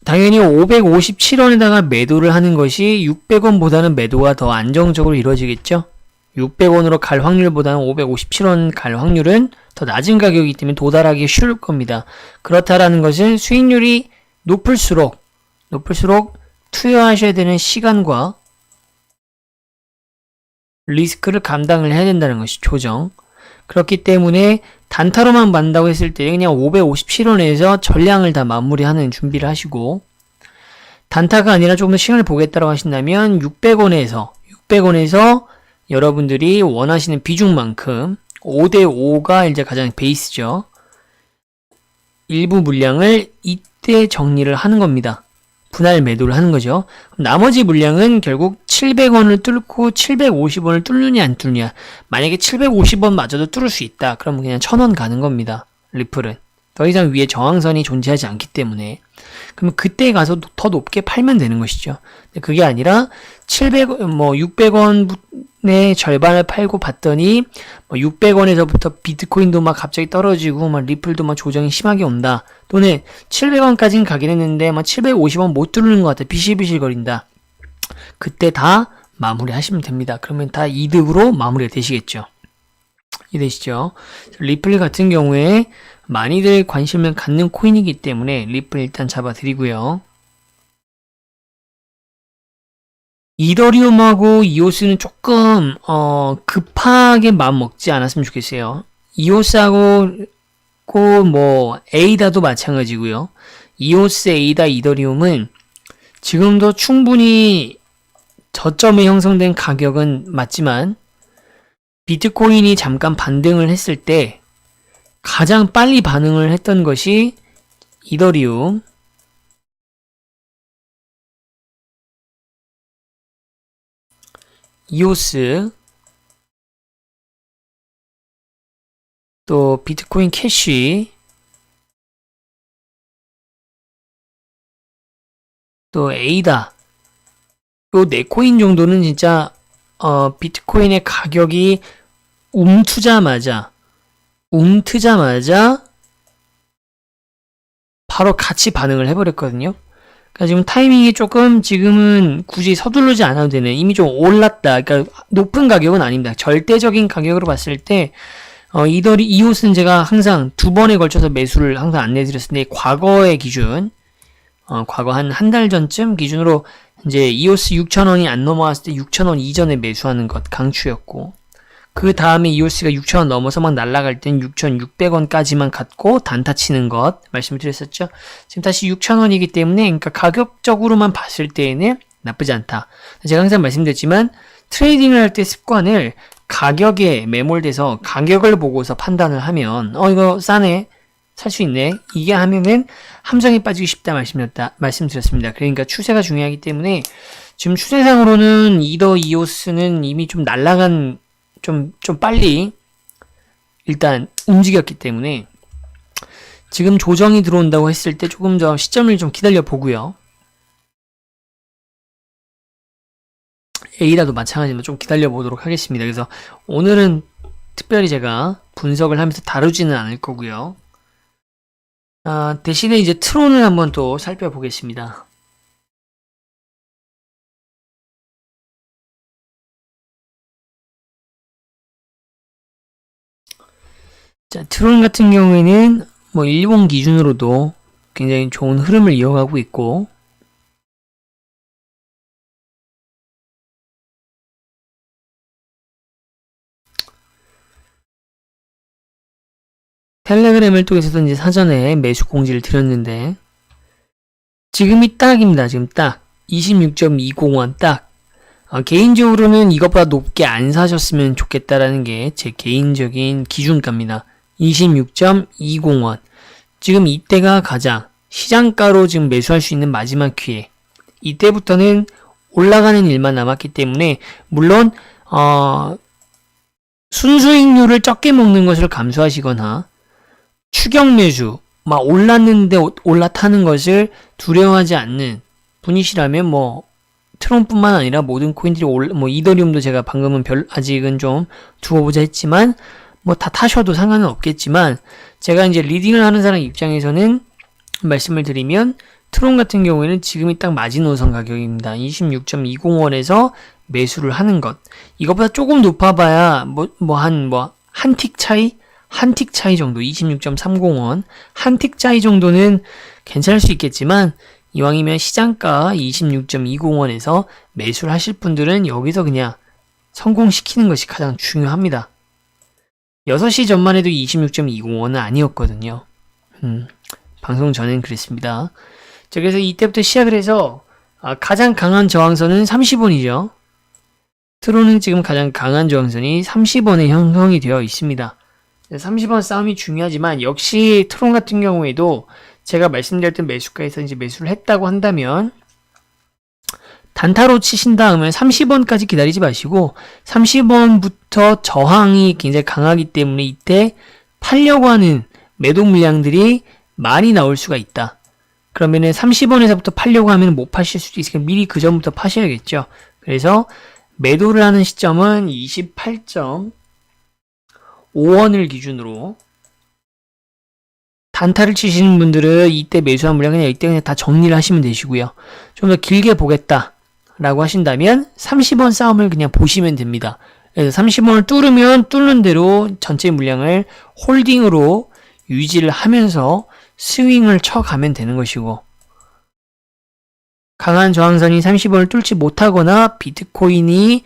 Speaker 1: 당연히 557원에다가 매도를 하는 것이 600원보다는 매도가 더 안정적으로 이루어지겠죠. 600원으로 갈 확률보다는 557원 갈 확률은 더 낮은 가격이기 때문에 도달하기 쉬울 겁니다. 그렇다라는 것은 수익률이 높을수록 투여하셔야 되는 시간과 리스크를 감당을 해야 된다는 것이 조정. 그렇기 때문에 단타로만 만다고 했을 때 그냥 557원에서 전량을 다 마무리하는 준비를 하시고, 단타가 아니라 조금 더 시간을 보겠다고 하신다면 600원에서 여러분들이 원하시는 비중만큼 5대5가 이제 가장 베이스죠. 일부 물량을 이때 정리를 하는 겁니다. 분할 매도를 하는 거죠. 나머지 물량은 결국 700원을 뚫고 750원을 뚫느냐 안 뚫느냐. 만약에 750원 마저도 뚫을 수 있다. 그러면 그냥 1000원 가는 겁니다. 리플은. 더 이상 위에 저항선이 존재하지 않기 때문에. 그러면 그때 가서 더 높게 팔면 되는 것이죠. 그게 아니라 600원의 절반을 팔고 봤더니 600원에서부터 비트코인도 막 갑자기 떨어지고 막 리플도 막 조정이 심하게 온다. 또는 700원까지는 가긴 했는데 막 750원 못 뚫는 것 같아. 비실비실 거린다. 그때 다 마무리 하시면 됩니다. 그러면 다 이득으로 마무리가 되시겠죠. 이해되시죠? 리플 같은 경우에 많이들 관심을 갖는 코인이기 때문에 리플 일단 잡아드리고요. 이더리움하고 이오스는 조금 급하게 마음 먹지 않았으면 좋겠어요. 이오스하고 에이다도 마찬가지고요. 이오스, 에이다, 이더리움은 지금도 충분히 저점에 형성된 가격은 맞지만 비트코인이 잠깐 반등을 했을 때 가장 빨리 반응을 했던 것이 이더리움, 이오스, 또 비트코인 캐시, 또 에이다, 요 4코인 정도는 진짜 비트코인의 가격이 움트자마자 바로 같이 반응을 해버렸거든요. 그러니까 지금 타이밍이 조금 지금은 굳이 서두르지 않아도 되는, 이미 좀 올랐다. 그러니까 높은 가격은 아닙니다. 절대적인 가격으로 봤을 때 이옷은 제가 항상 2번에 걸쳐서 매수를 항상 안내드렸는데, 과거의 기준, 과거 한 달 전쯤 기준으로 이제 이오스 6,000원이 안 넘어왔을 때 6,000원 이전에 매수하는 것 강추였고, 그 다음에 이오스가 6,000원 넘어서 막 날아갈 땐 6,600원까지만 갖고 단타 치는 것 말씀을 드렸었죠. 지금 다시 6,000원이기 때문에, 그러니까 가격적으로만 봤을 때에는 나쁘지 않다. 제가 항상 말씀드렸지만 트레이딩을 할 때 습관을 가격에 매몰돼서 가격을 보고서 판단을 하면 이거 싸네, 살 수 있네, 이게 하면은 함정에 빠지기 쉽다 말씀드렸습니다. 그러니까 추세가 중요하기 때문에 지금 추세상으로는 이오스는 이미 좀 날아간, 좀 빨리 일단 움직였기 때문에 지금 조정이 들어온다고 했을 때 조금 더 시점을 좀 기다려 보고요. 에이다도 마찬가지로 좀 기다려 보도록 하겠습니다. 그래서 오늘은 특별히 제가 분석을 하면서 다루지는 않을 거고요. 대신에 이제 트론을 한번 또 살펴보겠습니다. 자, 트론 같은 경우에는 일본 기준으로도 굉장히 좋은 흐름을 이어가고 있고, 텔레그램을 통해서도 이제 사전에 매수 공지를 드렸는데, 지금이 딱입니다. 지금 딱 26.201 딱. 개인적으로는 이것보다 높게 안 사셨으면 좋겠다라는 게 제 개인적인 기준가입니다. 26.201. 지금 이때가 가장 시장가로 지금 매수할 수 있는 마지막 기회. 이때부터는 올라가는 일만 남았기 때문에 물론 순수익률을 적게 먹는 것을 감수하시거나 추격 매수, 막 올랐는데 올라타는 것을 두려워하지 않는 분이시라면 뭐 트론뿐만 아니라 모든 코인들이 뭐 이더리움도 제가 방금은 아직은 좀 두고 보자 했지만 뭐 다 타셔도 상관은 없겠지만 제가 이제 리딩을 하는 사람 입장에서는 말씀을 드리면 트론 같은 경우에는 지금이 딱 마지노선 가격입니다. 26.201에서 매수를 하는 것. 이것보다 조금 높아봐야 한 틱 차이? 한 틱 차이 정도, 26.301. 한 틱 차이 정도는 괜찮을 수 있겠지만 이왕이면 시장가 26.201에서 매수를 하실 분들은 여기서 그냥 성공시키는 것이 가장 중요합니다. 6시 전만 해도 26.201은 아니었거든요. 방송 전엔 그랬습니다. 자, 그래서 이때부터 시작을 해서 가장 강한 저항선은 30원이죠. 트론은 지금 가장 강한 저항선이 30원에 형성이 되어 있습니다. 30원 싸움이 중요하지만 역시 트론 같은 경우에도 제가 말씀드렸던 매수가에서 이제 매수를 했다고 한다면 단타로 치신 다음에 30원까지 기다리지 마시고 30원부터 저항이 굉장히 강하기 때문에 이때 팔려고 하는 매도 물량들이 많이 나올 수가 있다. 그러면은 30원에서부터 팔려고 하면 못 파실 수도 있으니까 미리 그 전부터 파셔야겠죠. 그래서 매도를 하는 시점은 28.5원을 기준으로 단타를 치시는 분들은 이때 매수한 물량 그냥 이때 그냥 다 정리를 하시면 되시고요. 좀 더 길게 보겠다 라고 하신다면 30원 싸움을 그냥 보시면 됩니다. 그래서 30원을 뚫으면 뚫는 대로 전체 물량을 홀딩으로 유지를 하면서 스윙을 쳐가면 되는 것이고 강한 저항선이 30원을 뚫지 못하거나 비트코인이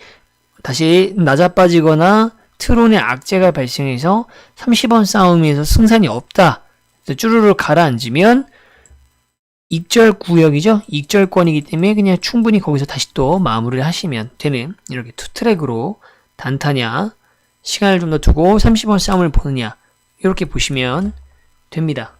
Speaker 1: 다시 낮아빠지거나 트론의 악재가 발생해서 30원 싸움에서 승산이 없다. 쭈루루 가라앉으면 익절 구역이죠. 익절권이기 때문에 그냥 충분히 거기서 다시 또 마무리를 하시면 되는 이렇게 투 트랙으로 단타냐 시간을 좀 더 두고 30원 싸움을 보느냐 이렇게 보시면 됩니다.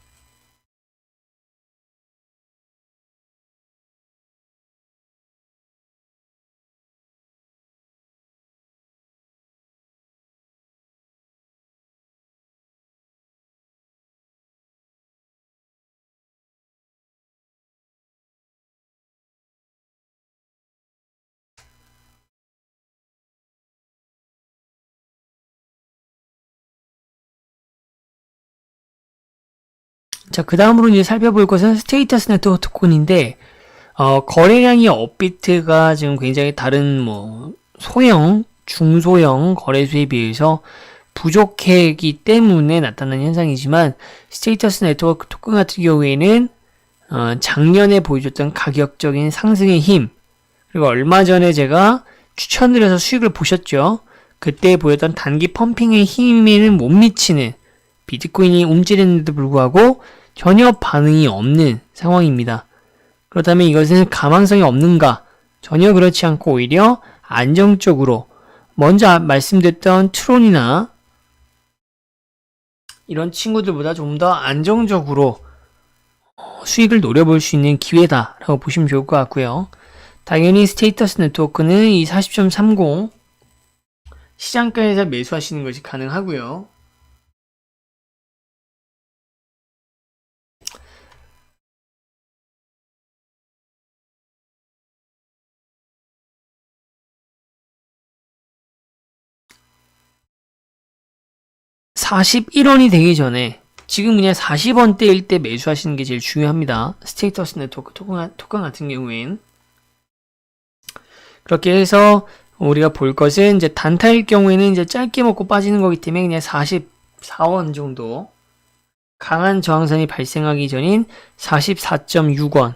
Speaker 1: 자, 그 다음으로 이제 살펴볼 것은 스테이터스 네트워크 토큰인데, 거래량이 업비트가 지금 굉장히 다른 소형, 중소형 거래소에 비해서 부족하기 때문에 나타나는 현상이지만, 스테이터스 네트워크 토큰 같은 경우에는, 작년에 보여줬던 가격적인 상승의 힘, 그리고 얼마 전에 제가 추천을 해서 수익을 보셨죠? 그때 보였던 단기 펌핑의 힘에는 못 미치는 비트코인이 움찔했는데도 불구하고 전혀 반응이 없는 상황입니다. 그렇다면 이것은 가망성이 없는가? 전혀 그렇지 않고 오히려 안정적으로 먼저 말씀드렸던 트론이나 이런 친구들보다 좀 더 안정적으로 수익을 노려볼 수 있는 기회다라고 보시면 좋을 것 같고요. 당연히 스테이터스 네트워크는 이 40.30 시장가에서 매수하시는 것이 가능하고요. (41원이) 되기 전에 지금 그냥 40원대일 때 매수하시는 게 제일 중요합니다. 스테이터스 네트워크 토큰 같은 경우엔 그렇게 해서 우리가 볼 것은 이제 단타일 경우에는 이제 짧게 먹고 빠지는 거기 때문에 그냥 44원 정도 강한 저항선이 발생하기 전인 44.6원.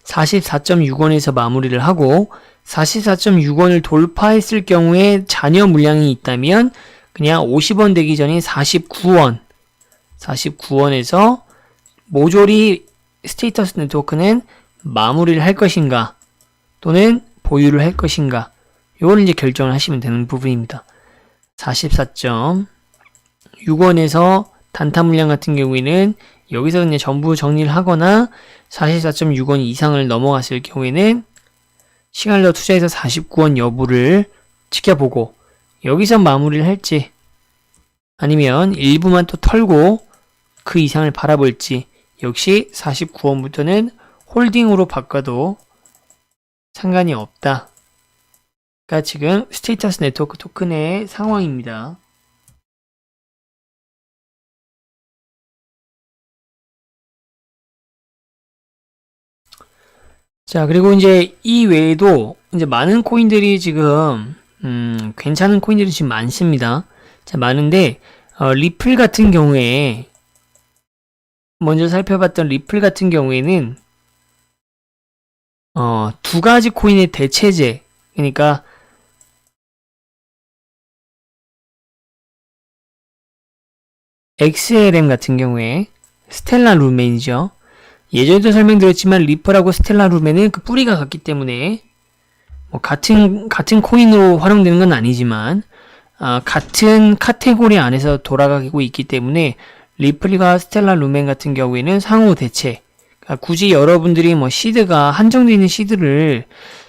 Speaker 1: (44.6원에서) 마무리를 하고 44.6원을 돌파했을 경우에 잔여 물량이 있다면 그냥 50원 되기 전인 49원에서 모조리 스테이터스 네트워크는 마무리를 할 것인가 또는 보유를 할 것인가, 이걸 이제 결정을 하시면 되는 부분입니다. 44.6원에서 단타 물량 같은 경우에는 여기서 그냥 전부 정리를 하거나 44.6원 이상을 넘어갔을 경우에는 시간을 더 투자해서 49원 여부를 지켜보고 여기서 마무리를 할지, 아니면 일부만 또 털고 그 이상을 바라볼지, 역시 49원부터는 홀딩으로 바꿔도 상관이 없다. 그러니까 지금 스테이터스 네트워크 토큰의 상황입니다. 자, 그리고 이제 이 외에도 이제 많은 코인들이 지금 괜찮은 코인들이 지금 많습니다. 자, 많은데 리플 같은 경우에 먼저 살펴봤던 리플 같은 경우에는 두 가지 코인의 대체제, 그러니까 XLM 같은 경우에 스텔라 루멘이죠. 예전에도 설명드렸지만 리플하고 스텔라 루멘은 그 뿌리가 같기 때문에 뭐 같은 코인으로 활용되는 건 아니지만 같은 카테고리 안에서 돌아가고 있기 때문에 리플과 스텔라 루멘 같은 경우에는 상호 대체. 그러니까 굳이 여러분들이 뭐 시드가 한정되어 있는 시드를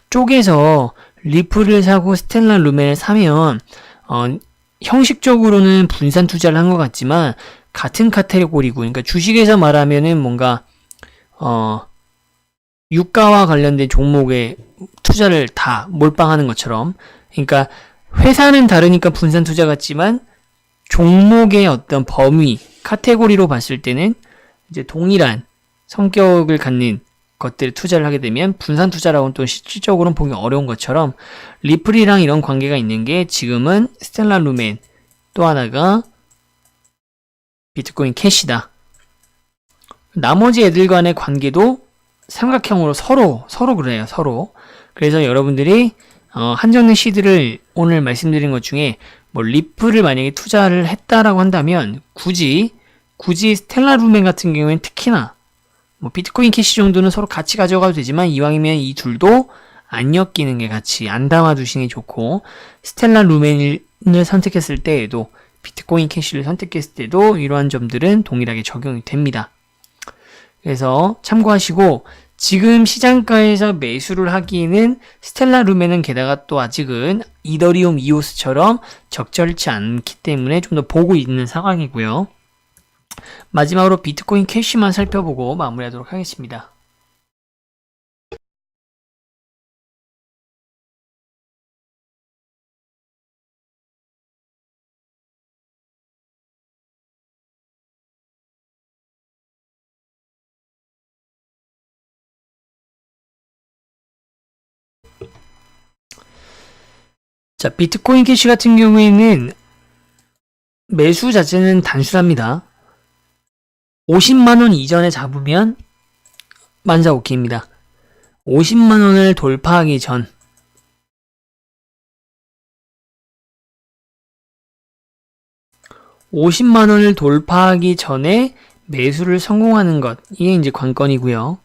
Speaker 1: 쪼개서 리플을 사고 스텔라 루멘을 사면 형식적으로는 분산 투자를 한 것 같지만 같은 카테고리고, 그러니까 주식에서 말하면은 뭔가 유가와 관련된 종목에 투자를 다 몰빵하는 것처럼, 그러니까 회사는 다르니까 분산 투자 같지만 종목의 어떤 범위, 카테고리로 봤을 때는 이제 동일한 성격을 갖는 것들에 투자를 하게 되면 분산 투자라고는 또 실질적으로는 보기 어려운 것처럼 리플이랑 이런 관계가 있는 게 지금은 스텔라 루멘, 또 하나가 비트코인 캐시다. 나머지 애들 간의 관계도 삼각형으로 서로 그래요. 서로. 그래서 여러분들이 한정된 시드를 오늘 말씀드린 것 중에 뭐 리플을 만약에 투자를 했다라고 한다면 굳이 스텔라 루멘 같은 경우에는 특히나 뭐 비트코인 캐시 정도는 서로 같이 가져가도 되지만 이왕이면 이 둘도 안 엮이는 게 같이 안 담아두시는 게 좋고, 스텔라 루멘을 선택했을 때에도 비트코인 캐시를 선택했을 때도 이러한 점들은 동일하게 적용이 됩니다. 그래서 참고하시고, 지금 시장가에서 매수를 하기에는 스텔라 루멘은 게다가 또 아직은 이더리움 이오스처럼 적절치 않기 때문에 좀 더 보고 있는 상황이고요. 마지막으로 비트코인 캐시만 살펴보고 마무리하도록 하겠습니다. 자, 비트코인 캐시 같은 경우에는 매수 자체는 단순합니다. 50만원 이전에 잡으면 만사오키입니다. 50만원을 돌파하기 전, (50만원을) 돌파하기 전에 매수를 성공하는 것, 이게 이제 관건이고요.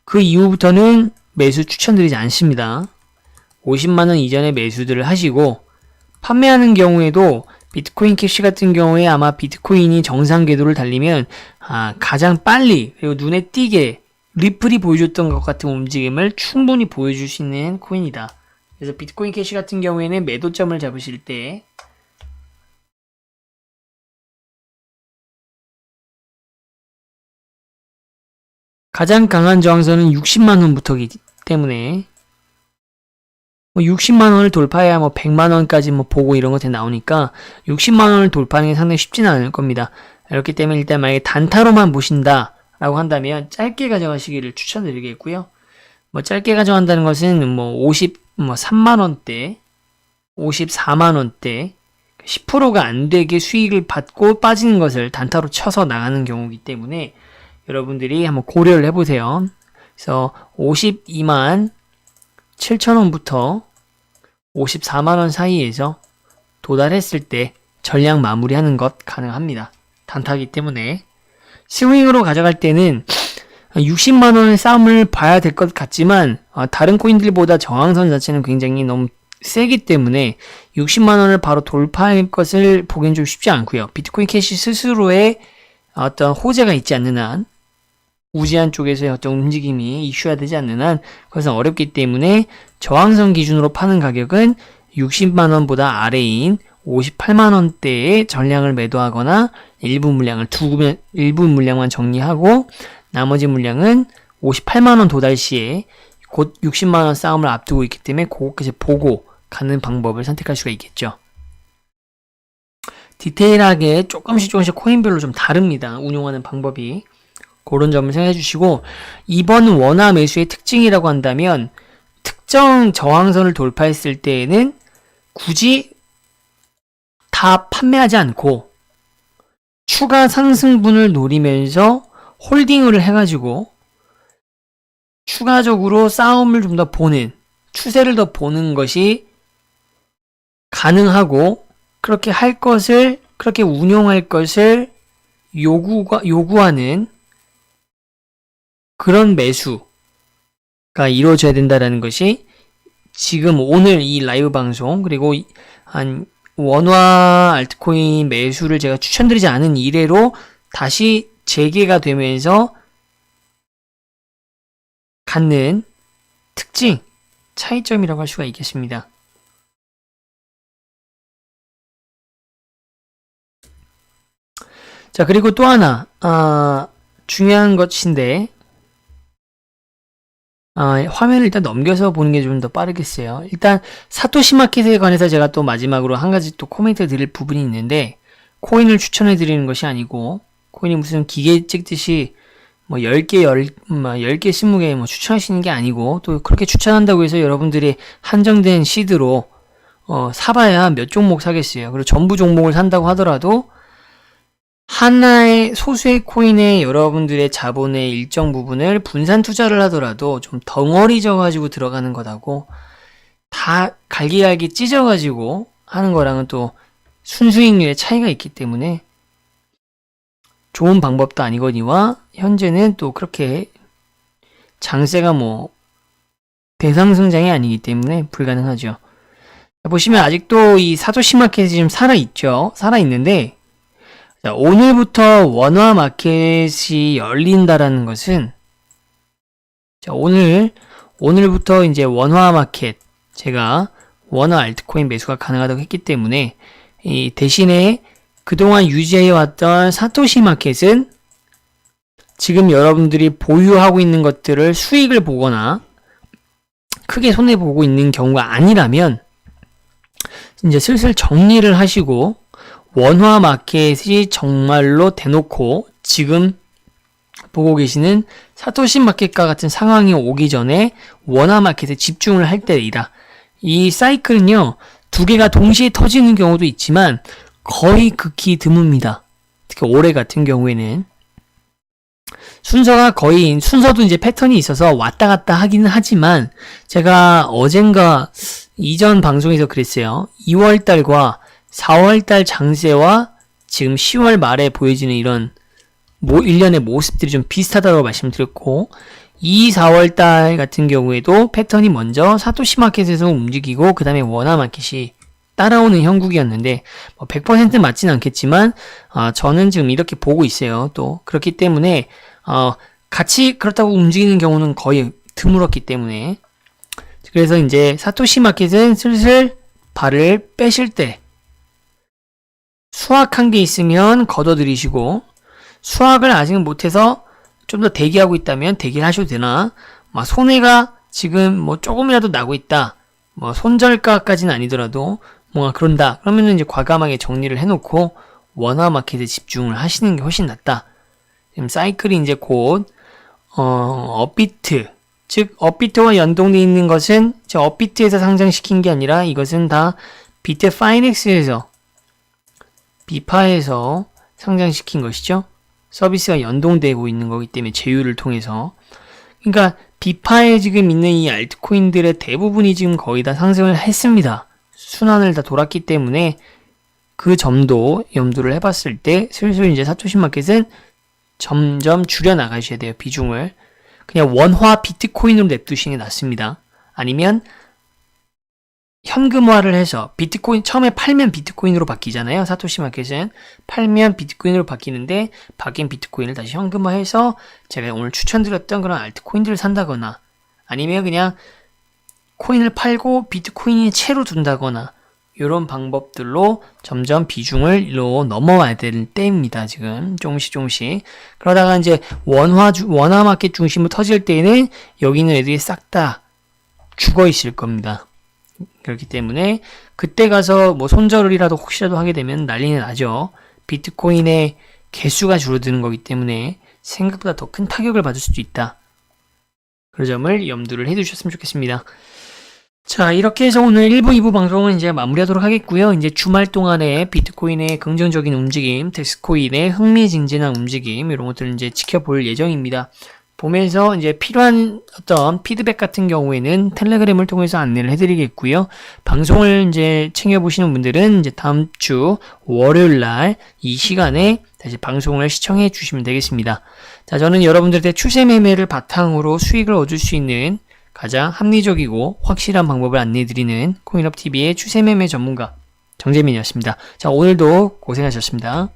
Speaker 1: 그 이후부터는 매수 추천드리지 않습니다. 50만원 이전에 매수들을 하시고, 판매하는 경우에도 비트코인 캐시 같은 경우에 아마 비트코인이 정상 궤도를 달리면 가장 빨리 그리고 눈에 띄게 리플이 보여줬던 것 같은 움직임을 충분히 보여줄 수 있는 코인이다. 그래서 비트코인 캐시 같은 경우에는 매도점을 잡으실 때 가장 강한 저항선은 60만원부터이기 때문에 60만원을 돌파해야 100만원까지 보고 이런 것들이 나오니까 60만원을 돌파하는 게 상당히 쉽지는 않을 겁니다. 그렇기 때문에 일단 만약에 단타로만 보신다 라고 한다면 짧게 가져가시기를 추천드리겠고요. 짧게 가져간다는 것은 50 53만원대, 54만원대, 10%가 안 되게 수익을 받고 빠지는 것을 단타로 쳐서 나가는 경우이기 때문에 여러분들이 한번 고려를 해보세요. 그래서 52만 7천원부터 54만원 사이에서 도달했을 때 전량 마무리하는 것 가능합니다. 단타기 때문에 스윙으로 가져갈 때는 60만원의 싸움을 봐야 될 것 같지만 다른 코인들보다 저항선 자체는 굉장히 너무 세기 때문에 60만원을 바로 돌파할 것을 보기엔 좀 쉽지 않고요. 비트코인 캐시 스스로의 어떤 호재가 있지 않는 한, 우지한 쪽에서의 어떤 움직임이 이슈화 되지 않는 한 그것은 어렵기 때문에 저항선 기준으로 파는 가격은 60만원보다 아래인 58만원대의 전량을 매도하거나 일부 물량만 정리하고 나머지 물량은 58만원 도달 시에 곧 60만원 싸움을 앞두고 있기 때문에 그것까지 보고 가는 방법을 선택할 수가 있겠죠. 디테일하게 조금씩 코인별로 좀 다릅니다. 운용하는 방법이. 그런 점을 생각해 주시고, 이번 원화 매수의 특징이라고 한다면 특정 저항선을 돌파했을 때에는 굳이 다 판매하지 않고 추가 상승분을 노리면서 홀딩을 해가지고 추가적으로 싸움을 좀 더 보는, 추세를 더 보는 것이 가능하고, 그렇게 운용할 것을 요구하는 그런 매수가 이루어져야 된다라는 것이 지금 오늘 이 라이브 방송, 그리고 한 원화 알트코인 매수를 제가 추천드리지 않은 이래로 다시 재개가 되면서 갖는 특징, 차이점이라고 할 수가 있겠습니다. 자, 그리고 또 하나 중요한 것인데 화면을 일단 넘겨서 보는 게 좀 더 빠르겠어요. 일단 사토시 마켓에 관해서 제가 또 마지막으로 한 가지 또 코멘트 드릴 부분이 있는데, 코인을 추천해 드리는 것이 아니고, 코인이 무슨 기계 찍듯이 10개, 20개 추천하시는 게 아니고, 또 그렇게 추천한다고 해서 여러분들이 한정된 시드로 사봐야 몇 종목 사겠어요. 그리고 전부 종목을 산다고 하더라도 하나의 소수의 코인에 여러분들의 자본의 일정 부분을 분산 투자를 하더라도 좀 덩어리져 가지고 들어가는 것하고 다 갈기갈기 찢어 가지고 하는 거랑은 또 순수익률의 차이가 있기 때문에 좋은 방법도 아니거니와 현재는 또 그렇게 장세가 대상승장이 아니기 때문에 불가능하죠. 보시면 아직도 이 사토시 마켓이 지금 살아있죠. 살아있는데, 자, 오늘부터 원화 마켓이 열린다라는 것은, 자, 오늘부터 이제 원화 마켓, 제가 원화 알트코인 매수가 가능하다고 했기 때문에, 이 대신에 그동안 유지해왔던 사토시 마켓은 지금 여러분들이 보유하고 있는 것들을 수익을 보거나 크게 손해보고 있는 경우가 아니라면, 이제 슬슬 정리를 하시고, 원화 마켓이 정말로 대놓고 지금 보고 계시는 사토시 마켓과 같은 상황이 오기 전에 원화 마켓에 집중을 할 때이다. 이 사이클은요, 두 개가 동시에 터지는 경우도 있지만 거의 극히 드뭅니다. 특히 올해 같은 경우에는 순서도 이제 패턴이 있어서 왔다 갔다 하기는 하지만, 제가 어젠가 이전 방송에서 그랬어요. 2월달과 4월달 장세와 지금 10월 말에 보여지는 이런 일련의 모습들이 좀 비슷하다고 말씀드렸고, 2, 4월달 같은 경우에도 패턴이 먼저 사토시 마켓에서 움직이고 그 다음에 원화 마켓이 따라오는 형국이었는데 100% 맞진 않겠지만 저는 지금 이렇게 보고 있어요. 또 그렇기 때문에 같이 그렇다고 움직이는 경우는 거의 드물었기 때문에, 그래서 이제 사토시 마켓은 슬슬 발을 빼실 때 수확한 게 있으면 걷어들이시고, 수확을 아직은 못해서 좀 더 대기하고 있다면 대기를 하셔도 되나, 손해가 지금 조금이라도 나고 있다, 손절가까지는 아니더라도 뭔가 그런다, 그러면은 이제 과감하게 정리를 해놓고 원화 마켓에 집중을 하시는 게 훨씬 낫다. 지금 사이클이 이제 곧 업비트 즉 업비트와 연동되어 있는 것은 저 업비트에서 상장시킨 게 아니라 이것은 다 비트파이넥스에서 비파에서 상장시킨 것이죠. 서비스가 연동되고 있는 거기 때문에 제휴를 통해서. 그러니까 비파에 지금 있는 이 알트코인들의 대부분이 지금 거의 다 상승을 했습니다. 순환을 다 돌았기 때문에 그 점도 염두를 해봤을 때 슬슬 이제 사토시 마켓은 점점 줄여나가셔야 돼요. 비중을. 그냥 원화 비트코인으로 냅두시는 게 낫습니다. 아니면 현금화를 해서 비트코인 처음에 팔면 비트코인으로 바뀌잖아요. 사토시 마켓은 팔면 비트코인으로 바뀌는데 바뀐 비트코인을 다시 현금화해서 제가 오늘 추천드렸던 그런 알트코인들을 산다거나 아니면 그냥 코인을 팔고 비트코인이 채로 둔다거나 이런 방법들로 점점 비중을로 넘어와야 될 때입니다. 지금 조금씩 그러다가 이제 원화 마켓 중심으로 터질 때에는 여기 있는 애들이 싹 다 죽어 있을 겁니다. 그렇기 때문에 그때 가서 뭐 손절이라도 혹시라도 하게 되면 난리는 나죠. 비트코인의 개수가 줄어드는 거기 때문에 생각보다 더 큰 타격을 받을 수도 있다. 그 점을 염두를 해두셨으면 좋겠습니다. 자, 이렇게 해서 오늘 1부, 2부 방송은 이제 마무리하도록 하겠고요. 이제 주말 동안에 비트코인의 긍정적인 움직임, 덱스코인의 흥미진진한 움직임 이런 것들을 이제 지켜볼 예정입니다. 보면서 이제 필요한 어떤 피드백 같은 경우에는 텔레그램을 통해서 안내를 해드리겠고요. 방송을 이제 챙겨보시는 분들은 이제 다음 주 월요일 날 이 시간에 다시 방송을 시청해 주시면 되겠습니다. 자, 저는 여러분들한테 추세 매매를 바탕으로 수익을 얻을 수 있는 가장 합리적이고 확실한 방법을 안내해드리는 코인업TV의 추세 매매 전문가 정재민이었습니다. 자, 오늘도 고생하셨습니다.